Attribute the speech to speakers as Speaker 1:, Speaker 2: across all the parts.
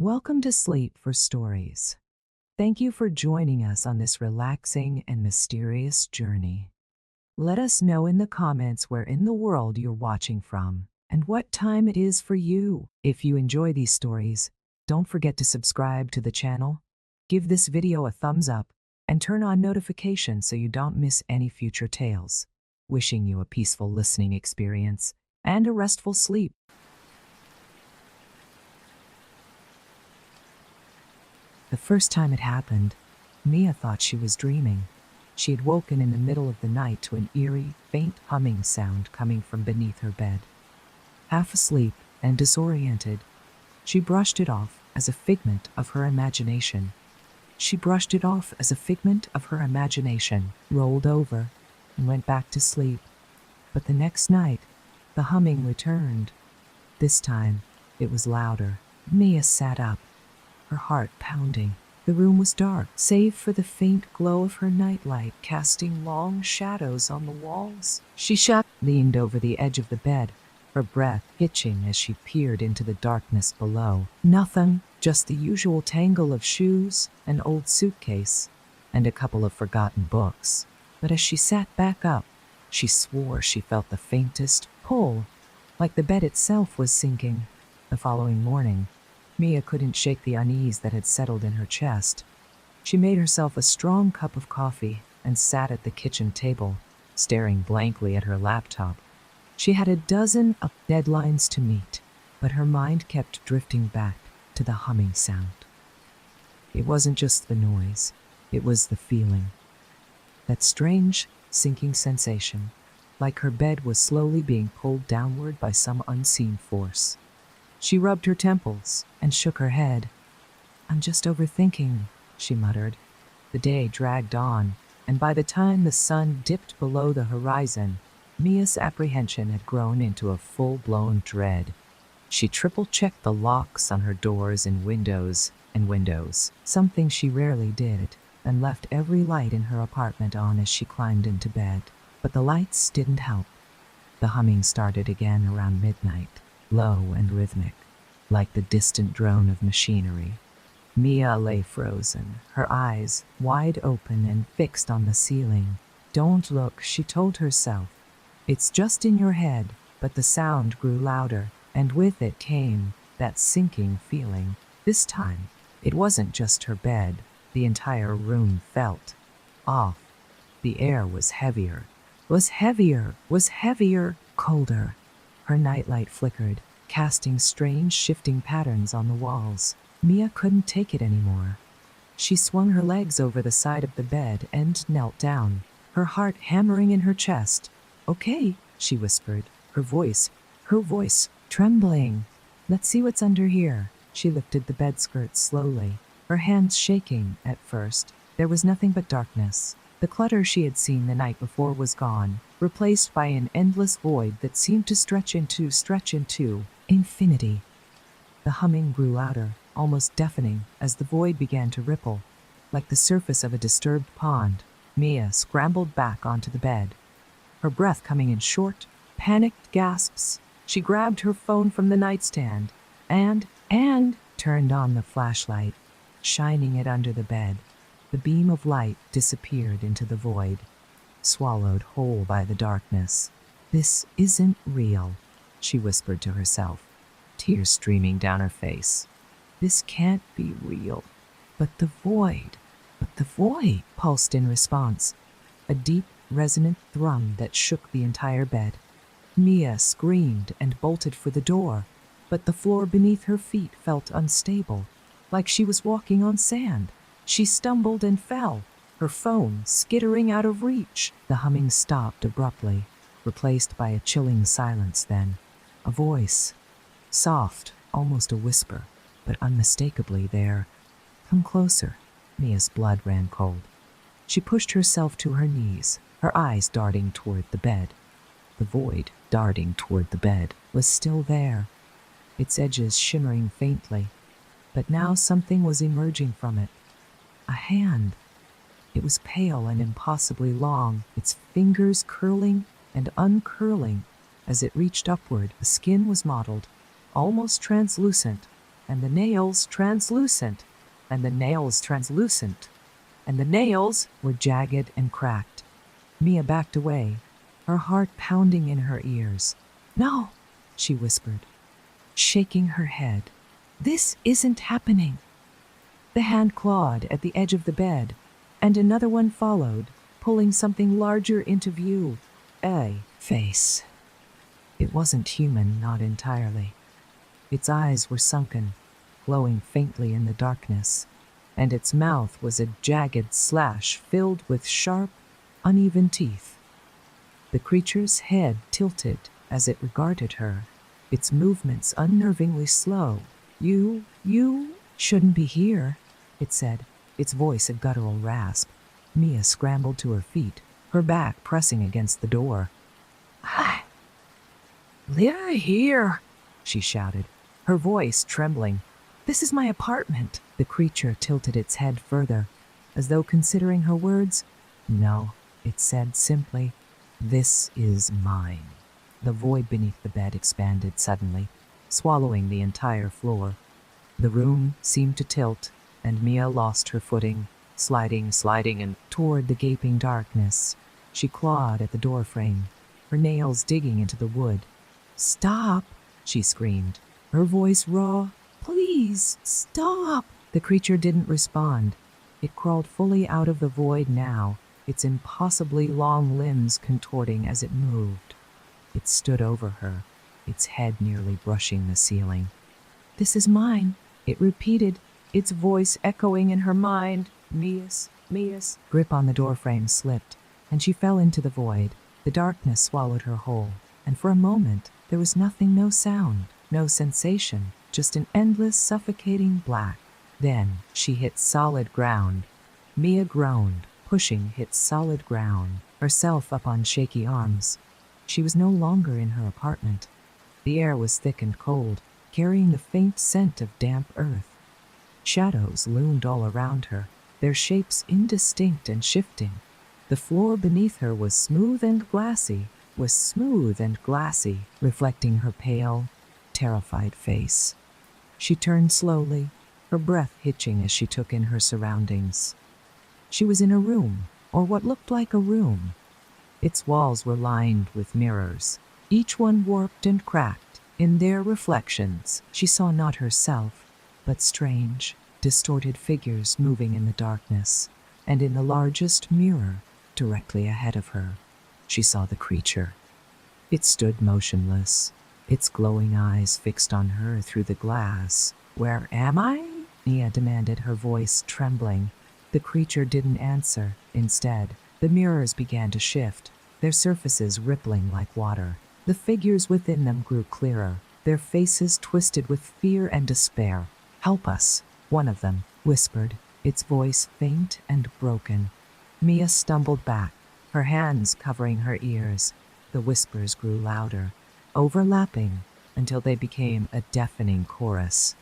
Speaker 1: Welcome to Sleep for Stories. Thank you for joining us on this relaxing and mysterious journey. Let us know in the comments where in the world you're watching from and what time it is for you. If you enjoy these stories, don't forget to subscribe to the channel, give this video a thumbs up, and turn on notifications so you don't miss any future tales. Wishing you a peaceful listening experience and a restful sleep. The first time it happened, Mia thought she was dreaming. She had woken in the middle of the night to an eerie, faint humming sound coming from beneath her bed. Half asleep and disoriented, she brushed it off as a figment of her imagination. Rolled over, and went back to sleep. But the next night, the humming returned. This time, it was louder. Mia sat up, her heart pounding. The room was dark, save for the faint glow of her nightlight casting long shadows on the walls. She leaned over the edge of the bed, her breath hitching as she peered into the darkness below. Nothing, just the usual tangle of shoes, an old suitcase, and a couple of forgotten books. But as she sat back up, she swore she felt the faintest pull, like the bed itself was sinking. The following morning, Mia couldn't shake the unease that had settled in her chest. She made herself a strong cup of coffee and sat at the kitchen table, staring blankly at her laptop. She had a dozen of deadlines to meet, but her mind kept drifting back to the humming sound. It wasn't just the noise, it was the feeling. That strange, sinking sensation, like her bed was slowly being pulled downward by some unseen force. She rubbed her temples and shook her head. "I'm just overthinking," she muttered. The day dragged on, and by the time the sun dipped below the horizon, Mia's apprehension had grown into a full-blown dread. She triple-checked the locks on her doors and windows, something she rarely did, and left every light in her apartment on as she climbed into bed. But the lights didn't help. The humming started again around midnight, low and rhythmic, like the distant drone of machinery. Mia lay frozen, her eyes wide open and fixed on the ceiling. "Don't look," she told herself. "It's just in your head." But the sound grew louder, and with it came that sinking feeling. This time, it wasn't just her bed. The entire room felt off. The air was heavier, colder. Her nightlight flickered, casting strange shifting patterns on the walls. Mia couldn't take it anymore. She swung her legs over the side of the bed and knelt down, her heart hammering in her chest. "Okay," she whispered, her voice trembling. "Let's see what's under here." She lifted the bed skirt slowly, her hands shaking at first. There was nothing but darkness. The clutter she had seen the night before was gone, replaced by an endless void that seemed to stretch into infinity. The humming grew louder, almost deafening, as the void began to ripple, like the surface of a disturbed pond. Mia scrambled back onto the bed, her breath coming in short, panicked gasps. She grabbed her phone from the nightstand and turned on the flashlight, shining it under the bed. The beam of light disappeared into the void, swallowed whole by the darkness. "This isn't real," she whispered to herself, tears streaming down her face. "This can't be real." But the void pulsed in response, a deep, resonant thrum that shook the entire bed. Mia screamed and bolted for the door, but the floor beneath her feet felt unstable, like she was walking on sand. She stumbled and fell, her phone skittering out of reach. The humming stopped abruptly, replaced by a chilling silence then. A voice, soft, almost a whisper, but unmistakably there. "Come closer." Mia's blood ran cold. She pushed herself to her knees, her eyes darting toward the bed. The void, darting toward the bed, was still there, its edges shimmering faintly. But now something was emerging from it. A hand. It was pale and impossibly long, its fingers curling and uncurling as it reached upward. The skin was mottled, almost translucent, and the nails translucent, and the nails translucent, and the nails were jagged and cracked. Mia backed away, her heart pounding in her ears. "No," she whispered, shaking her head. "This isn't happening." The hand clawed at the edge of the bed, and another one followed, pulling something larger into view. A face. It wasn't human, not entirely. Its eyes were sunken, glowing faintly in the darkness, and its mouth was a jagged slash filled with sharp, uneven teeth. The creature's head tilted as it regarded her, its movements unnervingly slow. You shouldn't be here," it said, its voice a guttural rasp. Mia scrambled to her feet, her back pressing against the door. "They're here," she shouted, her voice trembling. "This is my apartment." The creature tilted its head further, as though considering her words. "No," it said simply. "This is mine." The void beneath the bed expanded suddenly, swallowing the entire floor. The room seemed to tilt, and Mia lost her footing, sliding and toward the gaping darkness. She clawed at the doorframe, her nails digging into the wood. "Stop!" she screamed, her voice raw. "Please, stop!" The creature didn't respond. It crawled fully out of the void now, its impossibly long limbs contorting as it moved. It stood over her, its head nearly brushing the ceiling. "This is mine," it repeated, its voice echoing in her mind. Mia's grip on the doorframe slipped, and she fell into the void. The darkness swallowed her whole, and for a moment there was nothing, no sound, no sensation, just an endless, suffocating black. Then she hit solid ground. Mia groaned, pushing hit solid ground, herself up on shaky arms. She was no longer in her apartment. The air was thick and cold, carrying the faint scent of damp earth. Shadows loomed all around her, their shapes indistinct and shifting. The floor beneath her was smooth and glassy, reflecting her pale, terrified face. She turned slowly, her breath hitching as she took in her surroundings. She was in a room, or what looked like a room. Its walls were lined with mirrors, each one warped and cracked. In their reflections, she saw not herself, but strange, distorted figures moving in the darkness, and in the largest mirror, directly ahead of her, she saw the creature. It stood motionless, its glowing eyes fixed on her through the glass. "Where am I?" Mia demanded, her voice trembling. The creature didn't answer. Instead, the mirrors began to shift, their surfaces rippling like water. The figures within them grew clearer, their faces twisted with fear and despair. "Help us," one of them whispered, its voice faint and broken. Mia stumbled back, her hands covering her ears. The whispers grew louder, overlapping until they became a deafening chorus.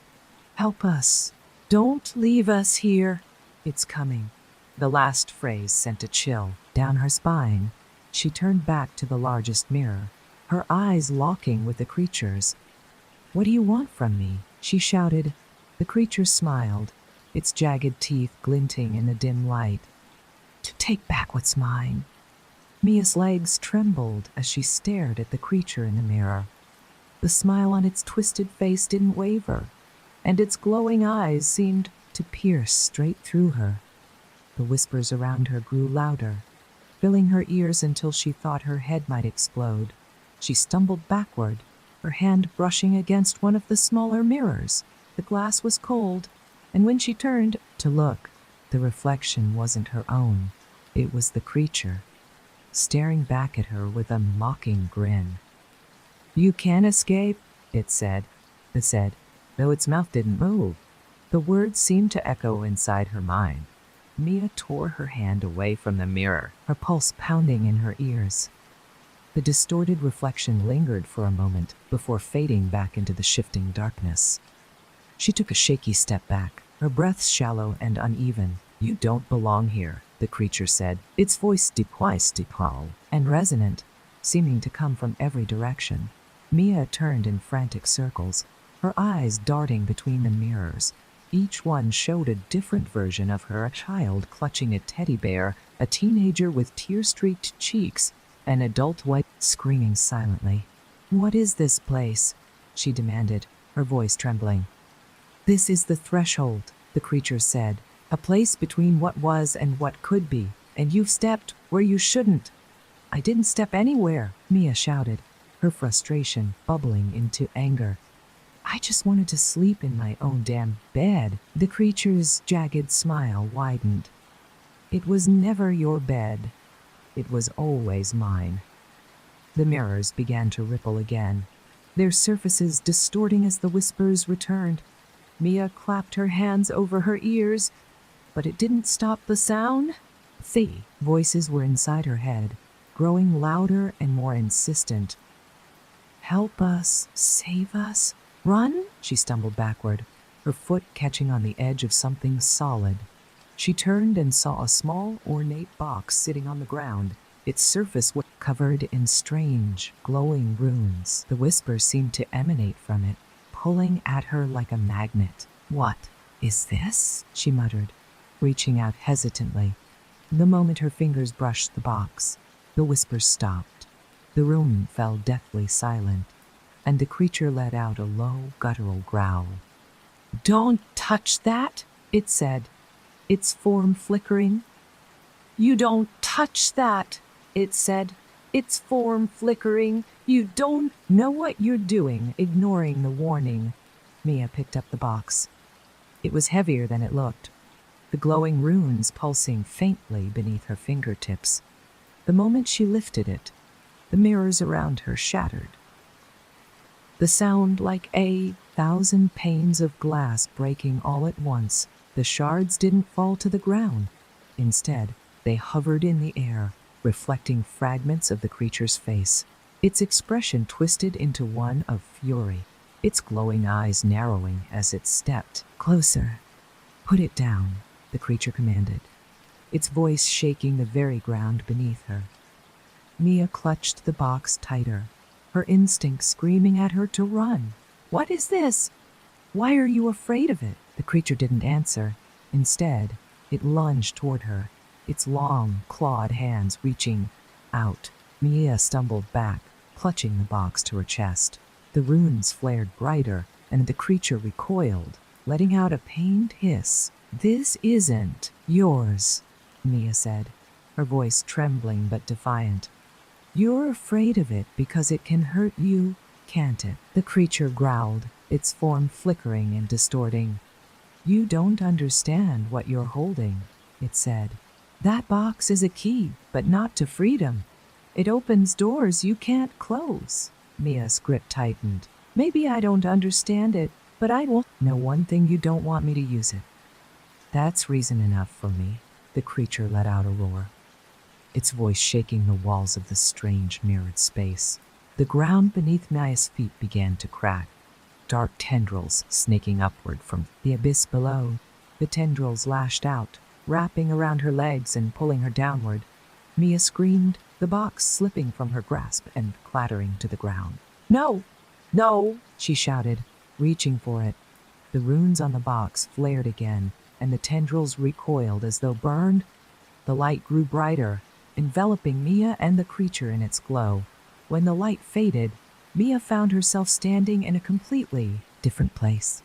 Speaker 1: "Help us. Don't leave us here. It's coming." The last phrase sent a chill down her spine. She turned back to the largest mirror, her eyes locking with the creature's. "What do you want from me?" she shouted. The creature smiled, its jagged teeth glinting in the dim light. "To take back what's mine." Mia's legs trembled as she stared at the creature in the mirror. The smile on its twisted face didn't waver, and its glowing eyes seemed to pierce straight through her. The whispers around her grew louder, filling her ears until she thought her head might explode. She stumbled backward, her hand brushing against one of the smaller mirrors. The glass was cold, and when she turned to look, the reflection wasn't her own. It was the creature, staring back at her with a mocking grin. "You can't escape," it said, though its mouth didn't move. The words seemed to echo inside her mind. Mia tore her hand away from the mirror, her pulse pounding in her ears. The distorted reflection lingered for a moment before fading back into the shifting darkness. She took a shaky step back, her breath shallow and uneven. "You don't belong here," the creature said, its voice deep and resonant, seeming to come from every direction. Mia turned in frantic circles, her eyes darting between the mirrors. Each one showed a different version of her: a child clutching a teddy bear, a teenager with tear-streaked cheeks, an adult white screaming silently. "What is this place?" she demanded, her voice trembling. "This is the threshold," the creature said, "a place between what was and what could be, and you've stepped where you shouldn't." "I didn't step anywhere," Mia shouted, her frustration bubbling into anger. "I just wanted to sleep in my own damn bed." The creature's jagged smile widened. "It was never your bed. It was always mine." The mirrors began to ripple again, their surfaces distorting as the whispers returned. Mia clapped her hands over her ears, but it didn't stop the sound. The voices were inside her head, growing louder and more insistent. "Help us, save us, run!" She stumbled backward, her foot catching on the edge of something solid. She turned and saw a small, ornate box sitting on the ground. Its surface was covered in strange, glowing runes. The whispers seemed to emanate from it, pulling at her like a magnet. "What is this?" she muttered, reaching out hesitantly. The moment her fingers brushed the box, the whispers stopped. The room fell deathly silent, and the creature let out a low, guttural growl. "Don't touch that," it said, its form flickering. "You don't touch that," it said, its form flickering. "You don't know what you're doing." Ignoring the warning, Mia picked up the box. It was heavier than it looked, the glowing runes pulsing faintly beneath her fingertips. The moment she lifted it, the mirrors around her shattered. The sound like 1,000 panes of glass breaking all at once. The shards didn't fall to the ground. Instead, they hovered in the air, reflecting fragments of the creature's face. Its expression twisted into one of fury, its glowing eyes narrowing as it stepped closer. "Put it down," the creature commanded, its voice shaking the very ground beneath her. Mia clutched the box tighter, her instinct screaming at her to run. "What is this? Why are you afraid of it?" The creature didn't answer. Instead, it lunged toward her, its long, clawed hands reaching out. Mia stumbled back, clutching the box to her chest. The runes flared brighter, and the creature recoiled, letting out a pained hiss. "This isn't yours," Mia said, her voice trembling but defiant. "You're afraid of it because it can hurt you, can't it?" The creature growled, its form flickering and distorting. "You don't understand what you're holding," it said. "That box is a key, but not to freedom. It opens doors you can't close." Mia's grip tightened. "Maybe I don't understand it, but I will know one thing: you don't want me to use it." "That's reason enough for me," the creature let out a roar, its voice shaking the walls of the strange mirrored space. The ground beneath Mia's feet began to crack, dark tendrils snaking upward from the abyss below. The tendrils lashed out, wrapping around her legs and pulling her downward. Mia screamed, the box slipping from her grasp and clattering to the ground. "No! No!" she shouted, reaching for it. The runes on the box flared again, and the tendrils recoiled as though burned. The light grew brighter, enveloping Mia and the creature in its glow. When the light faded, Mia found herself standing in a completely different place.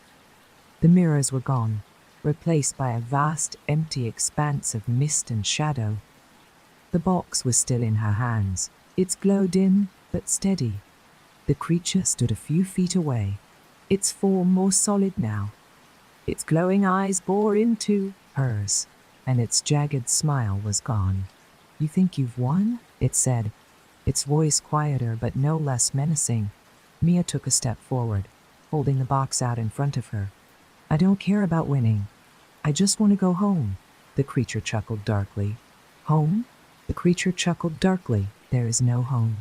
Speaker 1: The mirrors were gone, replaced by a vast, empty expanse of mist and shadow. The box was still in her hands, its glow dim but steady. The creature stood a few feet away, its form more solid now. Its glowing eyes bore into hers, and its jagged smile was gone. "You think you've won?" it said, its voice quieter but no less menacing. Mia took a step forward, holding the box out in front of her. "I don't care about winning. I just want to go home," the creature chuckled darkly. "Home?" The creature chuckled darkly. "There is no home.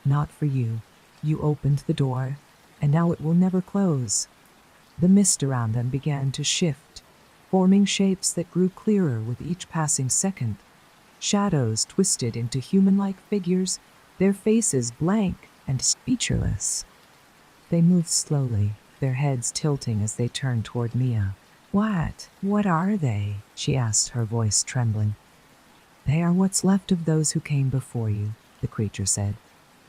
Speaker 1: Not for you. You opened the door, and now it will never close." The mist around them began to shift, forming shapes that grew clearer with each passing second. Shadows twisted into human-like figures, their faces blank and featureless. They moved slowly, their heads tilting as they turned toward Mia. What are they? She asked, her voice trembling. They are what's left of those who came before you, the creature said.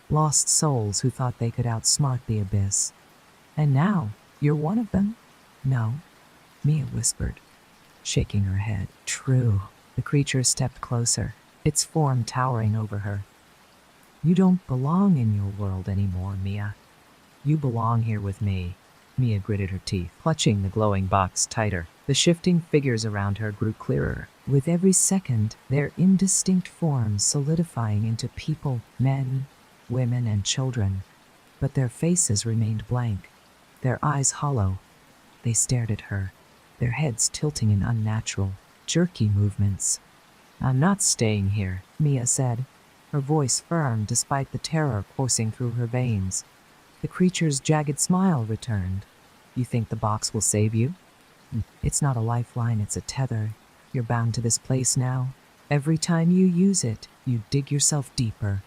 Speaker 1: Lost souls who thought they could outsmart the abyss. And now, you're one of them? No, Mia whispered, shaking her head. True. The creature stepped closer, its form towering over her. You don't belong in your world anymore, Mia. You belong here with me. Mia gritted her teeth, clutching the glowing box tighter. The shifting figures around her grew clearer. With every second, their indistinct forms solidifying into people, men, women, and children. But their faces remained blank, their eyes hollow. They stared at her, their heads tilting in unnatural, jerky movements. I'm not staying here, Mia said, her voice firm despite the terror coursing through her veins. The creature's jagged smile returned. You think the box will save you? It's not a lifeline, it's a tether. You're bound to this place now. Every time you use it, you dig yourself deeper.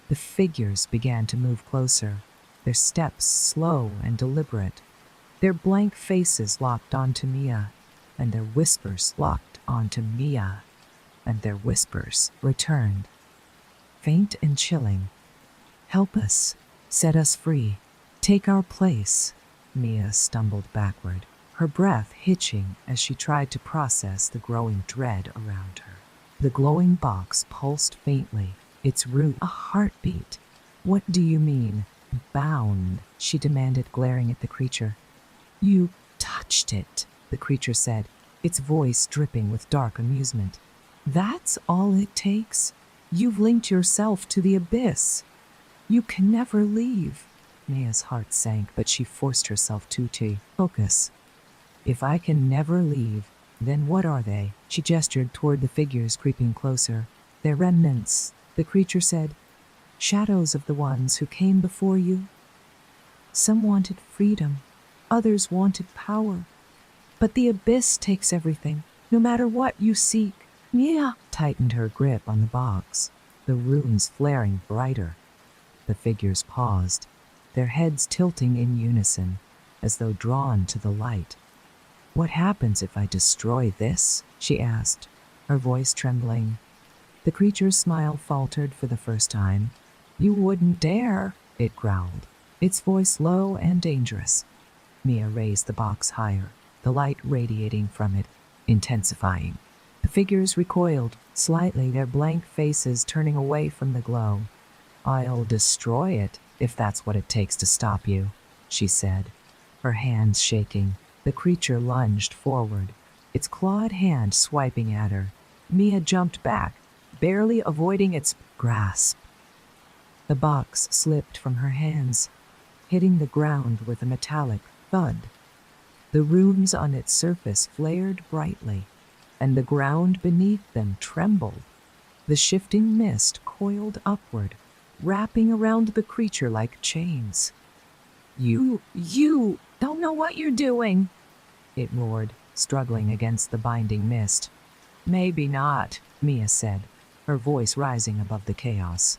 Speaker 1: The figures began to move closer, their steps slow and deliberate. Their blank faces locked onto Mia, and their whispers locked onto Mia, and their whispers returned. Faint and chilling. Help us. Set us free. Take our place. Mia stumbled backward, her breath hitching as she tried to process the growing dread around her. The glowing box pulsed faintly, its root a heartbeat. What do you mean, bound? She demanded, glaring at the creature. You touched it, the creature said, its voice dripping with dark amusement. That's all it takes? You've linked yourself to the abyss. You can never leave. Mia's heart sank, but she forced herself to focus. If I can never leave, then what are they? She gestured toward the figures creeping closer. They're remnants, the creature said. Shadows of the ones who came before you. Some wanted freedom, others wanted power. But the abyss takes everything, no matter what you seek. Mia tightened her grip on the box, the runes flaring brighter. The figures paused, their heads tilting in unison, as though drawn to the light. What happens if I destroy this? She asked, her voice trembling. The creature's smile faltered for the first time. You wouldn't dare, it growled, its voice low and dangerous. Mia raised the box higher, the light radiating from it, intensifying. The figures recoiled, slightly, their blank faces turning away from the glow. I'll destroy it, if that's what it takes to stop you, she said, her hands shaking. The creature lunged forward, its clawed hand swiping at her. Mia jumped back, barely avoiding its grasp. The box slipped from her hands, hitting the ground with a metallic thud. The runes on its surface flared brightly, and the ground beneath them trembled. The shifting mist coiled upward, wrapping around the creature like chains. You don't know what you're doing, it roared, struggling against the binding mist. Maybe not, Mia said, her voice rising above the chaos.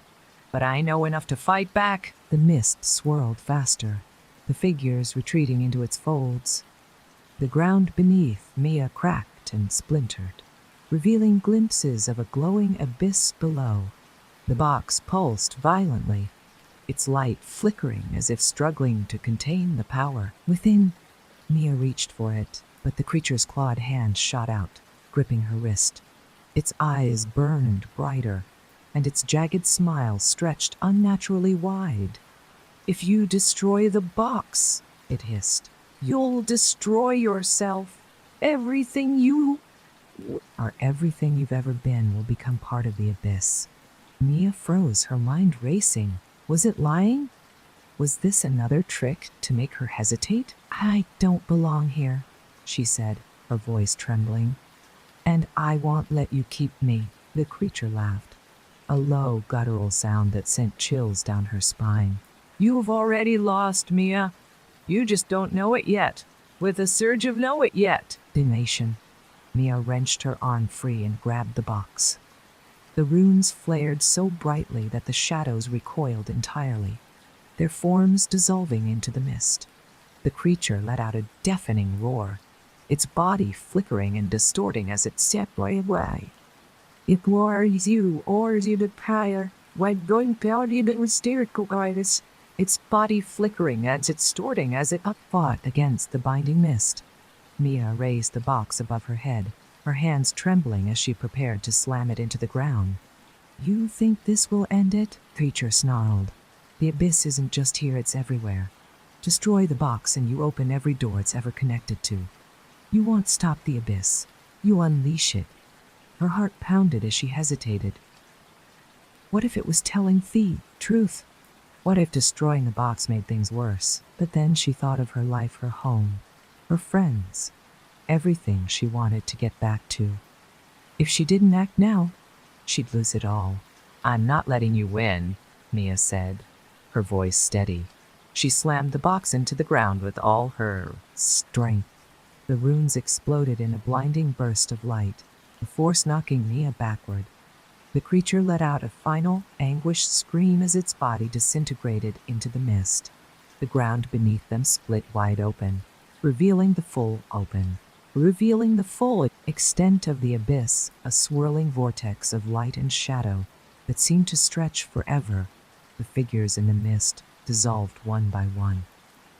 Speaker 1: But I know enough to fight back. The mist swirled faster, the figures retreating into its folds. The ground beneath Mia cracked and splintered, revealing glimpses of a glowing abyss below. The box pulsed violently, its light flickering as if struggling to contain the power within. Mia reached for it, but the creature's clawed hand shot out, gripping her wrist. Its eyes burned brighter, and its jagged smile stretched unnaturally wide. If you destroy the box, it hissed, you'll destroy yourself. Everything you've ever been will become part of the abyss. Mia froze, her mind racing. Was it lying? Was this another trick to make her hesitate? I don't belong here, she said, her voice trembling. And I won't let you keep me, the creature laughed, a low, guttural sound that sent chills down her spine. You've already lost, Mia. You just don't know it yet, with a surge of know it yet. Damnation. Mia wrenched her arm free and grabbed the box. The runes flared so brightly that the shadows recoiled entirely, their forms dissolving into the mist. The creature let out a deafening roar, its body flickering and distorting as it separated away. It was you, or you the prior, when going party the hysterical virus, its body flickering and distorting as it fought against the binding mist. Mia raised the box above her head, her hands trembling as she prepared to slam it into the ground. You think this will end it? Creature snarled. The abyss isn't just here, it's everywhere. Destroy the box and you open every door it's ever connected to. You won't stop the abyss. You unleash it. Her heart pounded as she hesitated. What if it was telling the truth? What if destroying the box made things worse? But then she thought of her life, her home, her friends, everything she wanted to get back to. If she didn't act now, she'd lose it all. I'm not letting you win, Mia said, her voice steady. She slammed the box into the ground with all her strength. The runes exploded in a blinding burst of light, the force knocking Mia backward. The creature let out a final, anguished scream as its body disintegrated into the mist. The ground beneath them split wide open, revealing the full extent of the abyss, a swirling vortex of light and shadow that seemed to stretch forever. The figures in the mist dissolved one by one,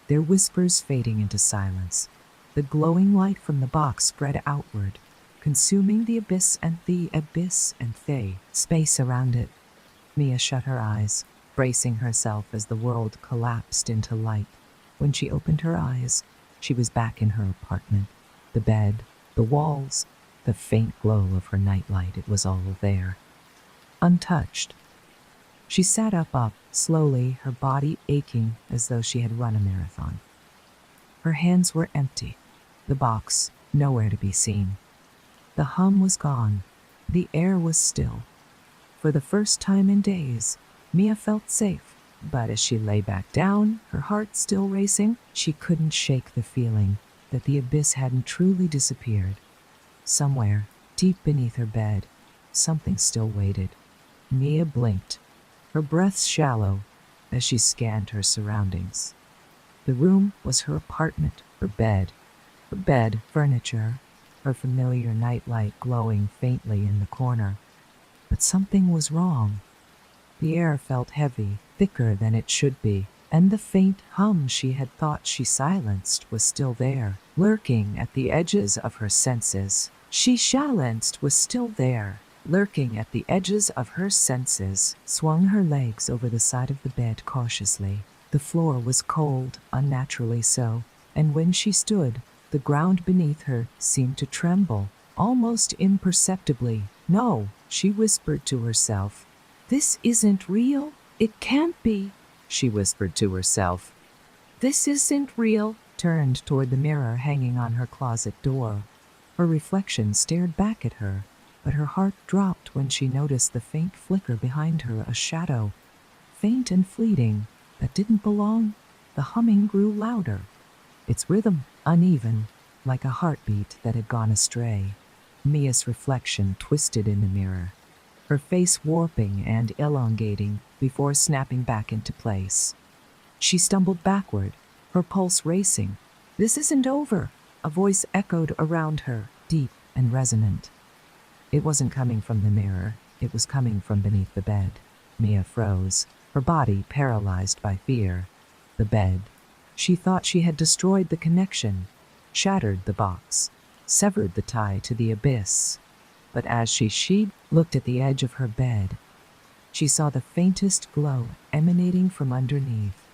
Speaker 1: their whispers fading into silence. The glowing light from the box spread outward, consuming the abyss and the space around it. Mia shut her eyes, bracing herself as the world collapsed into light. When she opened her eyes, she was back in her apartment. The bed, the walls, the faint glow of her nightlight, it was all there, untouched. She sat up, slowly, her body aching as though she had run a marathon. Her hands were empty, the box nowhere to be seen. The hum was gone, the air was still. For the first time in days, Mia felt safe, but as she lay back down, her heart still racing, she couldn't shake the feeling that the abyss hadn't truly disappeared. Somewhere, deep beneath her bed, something still waited. Mia blinked, her breath shallow, as she scanned her surroundings. The room was her apartment, her bed, furniture, her familiar nightlight glowing faintly in the corner. But something was wrong. The air felt heavy, thicker than it should be, and the faint hum she had thought she silenced was still there, lurking at the edges of her senses. Swung her legs over the side of the bed cautiously. The floor was cold, unnaturally so, and when she stood, the ground beneath her seemed to tremble, almost imperceptibly. No, she whispered to herself. This isn't real. It can't be, she whispered to herself. This isn't real. Turned toward the mirror hanging on her closet door. Her reflection stared back at her, but her heart dropped when she noticed the faint flicker behind her, a shadow, faint and fleeting, that didn't belong. The humming grew louder, its rhythm uneven, like a heartbeat that had gone astray. Mia's reflection twisted in the mirror, her face warping and elongating before snapping back into place. She stumbled backward, her pulse racing. This isn't over, a voice echoed around her, deep and resonant. It wasn't coming from the mirror, it was coming from beneath the bed. Mia froze, her body paralyzed by fear. The bed. She thought she had destroyed the connection, shattered the box, severed the tie to the abyss. But as she looked at the edge of her bed, she saw the faintest glow emanating from underneath.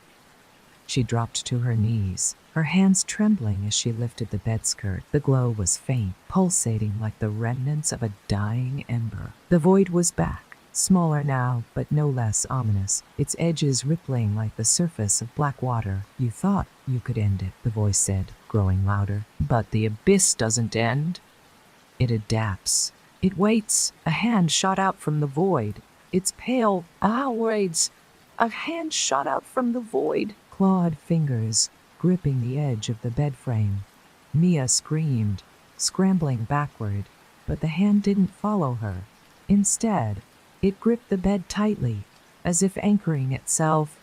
Speaker 1: She dropped to her knees, her hands trembling as she lifted the bed skirt. The glow was faint, pulsating like the remnants of a dying ember. The void was back. Smaller now, but no less ominous, its edges rippling like the surface of black water. You thought you could end it, the voice said, growing louder. But the abyss doesn't end. It adapts. It waits. A hand shot out from the void. Its pale, waits. A hand shot out from the void. Clawed fingers gripping the edge of the bed frame. Mia screamed, scrambling backward, but the hand didn't follow her. Instead, it gripped the bed tightly, as if anchoring itself.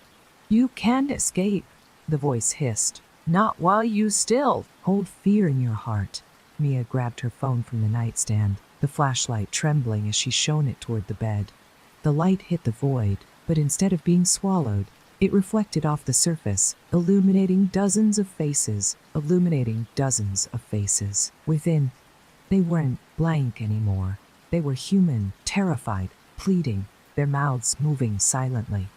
Speaker 1: You can't escape, the voice hissed. Not while you still hold fear in your heart. Mia grabbed her phone from the nightstand, the flashlight trembling as she shone it toward the bed. The light hit the void, but instead of being swallowed, it reflected off the surface, illuminating dozens of faces. Within, they weren't blank anymore. They were human, terrified, pleading, their mouths moving silently.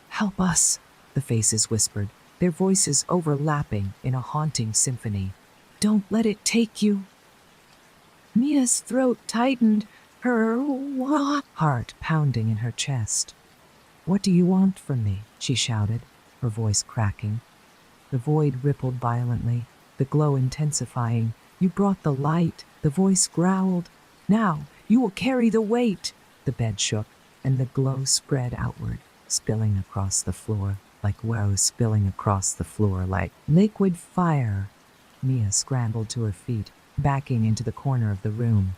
Speaker 1: "Help us," the faces whispered, their voices overlapping in a haunting symphony. "Don't let it take you." Mia's throat tightened, her heart pounding in her chest. "What do you want from me?" she shouted, her voice cracking. The void rippled violently, the glow intensifying. "You brought the light," the voice growled. "Now you will carry the weight." The bed shook, and the glow spread outward, spilling across the floor like liquid fire. Mia scrambled to her feet, backing into the corner of the room.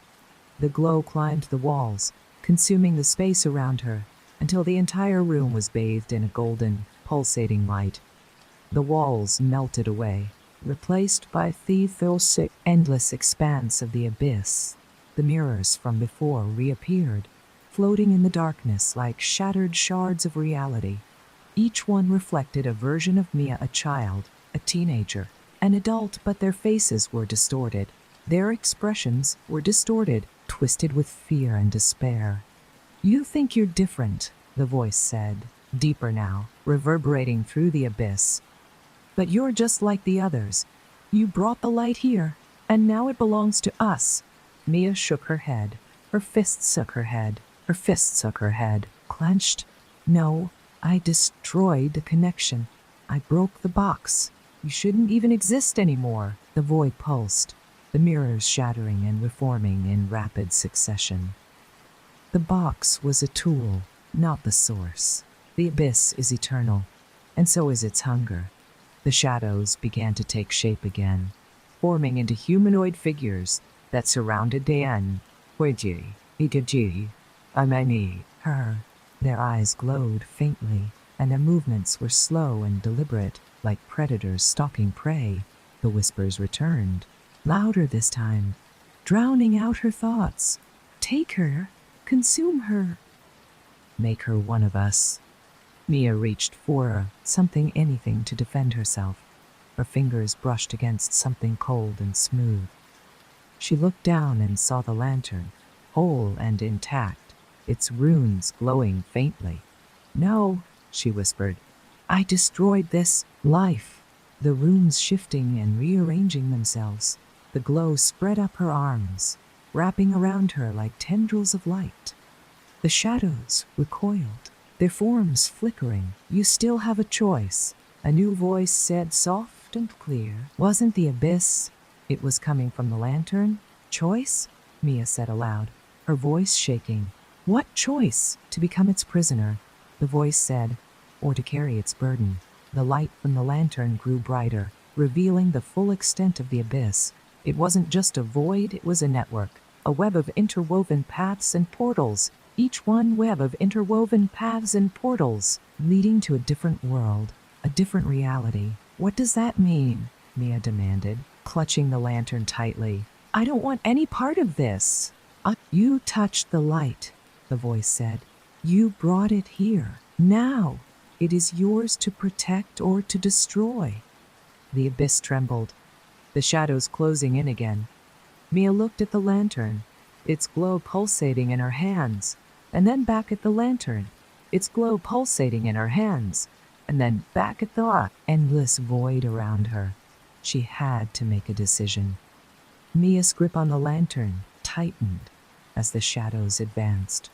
Speaker 1: The glow climbed the walls, consuming the space around her, until the entire room was bathed in a golden, pulsating light. The walls melted away, replaced by the endless expanse of the abyss. The mirrors from before reappeared, floating in the darkness like shattered shards of reality. Each one reflected a version of Mia, a child, a teenager, an adult, but their faces were distorted. Their expressions were distorted, twisted with fear and despair. "You think you're different," the voice said, deeper now, reverberating through the abyss. "But you're just like the others. You brought the light here, and now it belongs to us." Mia shook her head. Her fists shook her head, clenched. "No, I destroyed the connection. I broke the box. You shouldn't even exist anymore." The void pulsed, the mirrors shattering and reforming in rapid succession. The box was a tool, not the source. The abyss is eternal, and so is its hunger. The shadows began to take shape again, forming into humanoid figures that surrounded Diane. Her. Their eyes glowed faintly, and their movements were slow and deliberate, like predators stalking prey. The whispers returned, louder this time, drowning out her thoughts. "Take her, consume her, make her one of us." Mia reached for anything to defend herself. Her fingers brushed against something cold and smooth. She looked down and saw the lantern, whole and intact, its runes glowing faintly. "No," she whispered. "I destroyed this life." The runes shifting and rearranging themselves. The glow spread up her arms, wrapping around her like tendrils of light. The shadows recoiled, their forms flickering. "You still have a choice," a new voice said, soft and clear. Wasn't the abyss? It was coming from the lantern. "Choice?" Mia said aloud, her voice shaking. "What choice? To become its prisoner," the voice said, "or to carry its burden." The light from the lantern grew brighter, revealing the full extent of the abyss. It wasn't just a void, it was a network, a web of interwoven paths and portals, each one web of interwoven paths and portals, leading to a different world, a different reality. "What does that mean?" Mia demanded, clutching the lantern tightly. "I don't want any part of this." "You touched the light," the voice said. "You brought it here. Now, it is yours to protect or to destroy." The abyss trembled, the shadows closing in again. Mia looked at the lantern, its glow pulsating in her hands, and then back at the lantern, its glow pulsating in her hands, and then back at the endless void around her. She had to make a decision. Mia's grip on the lantern tightened as the shadows advanced.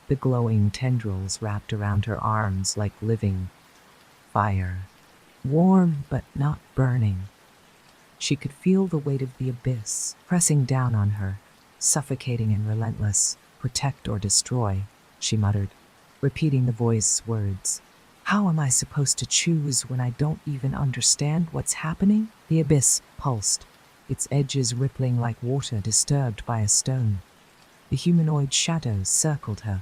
Speaker 1: The glowing tendrils wrapped around her arms like living fire, warm but not burning. She could feel the weight of the abyss pressing down on her, suffocating and relentless. "Protect or destroy," she muttered, repeating the voice's words. "How am I supposed to choose when I don't even understand what's happening?" The abyss pulsed, its edges rippling like water disturbed by a stone. The humanoid shadows circled her,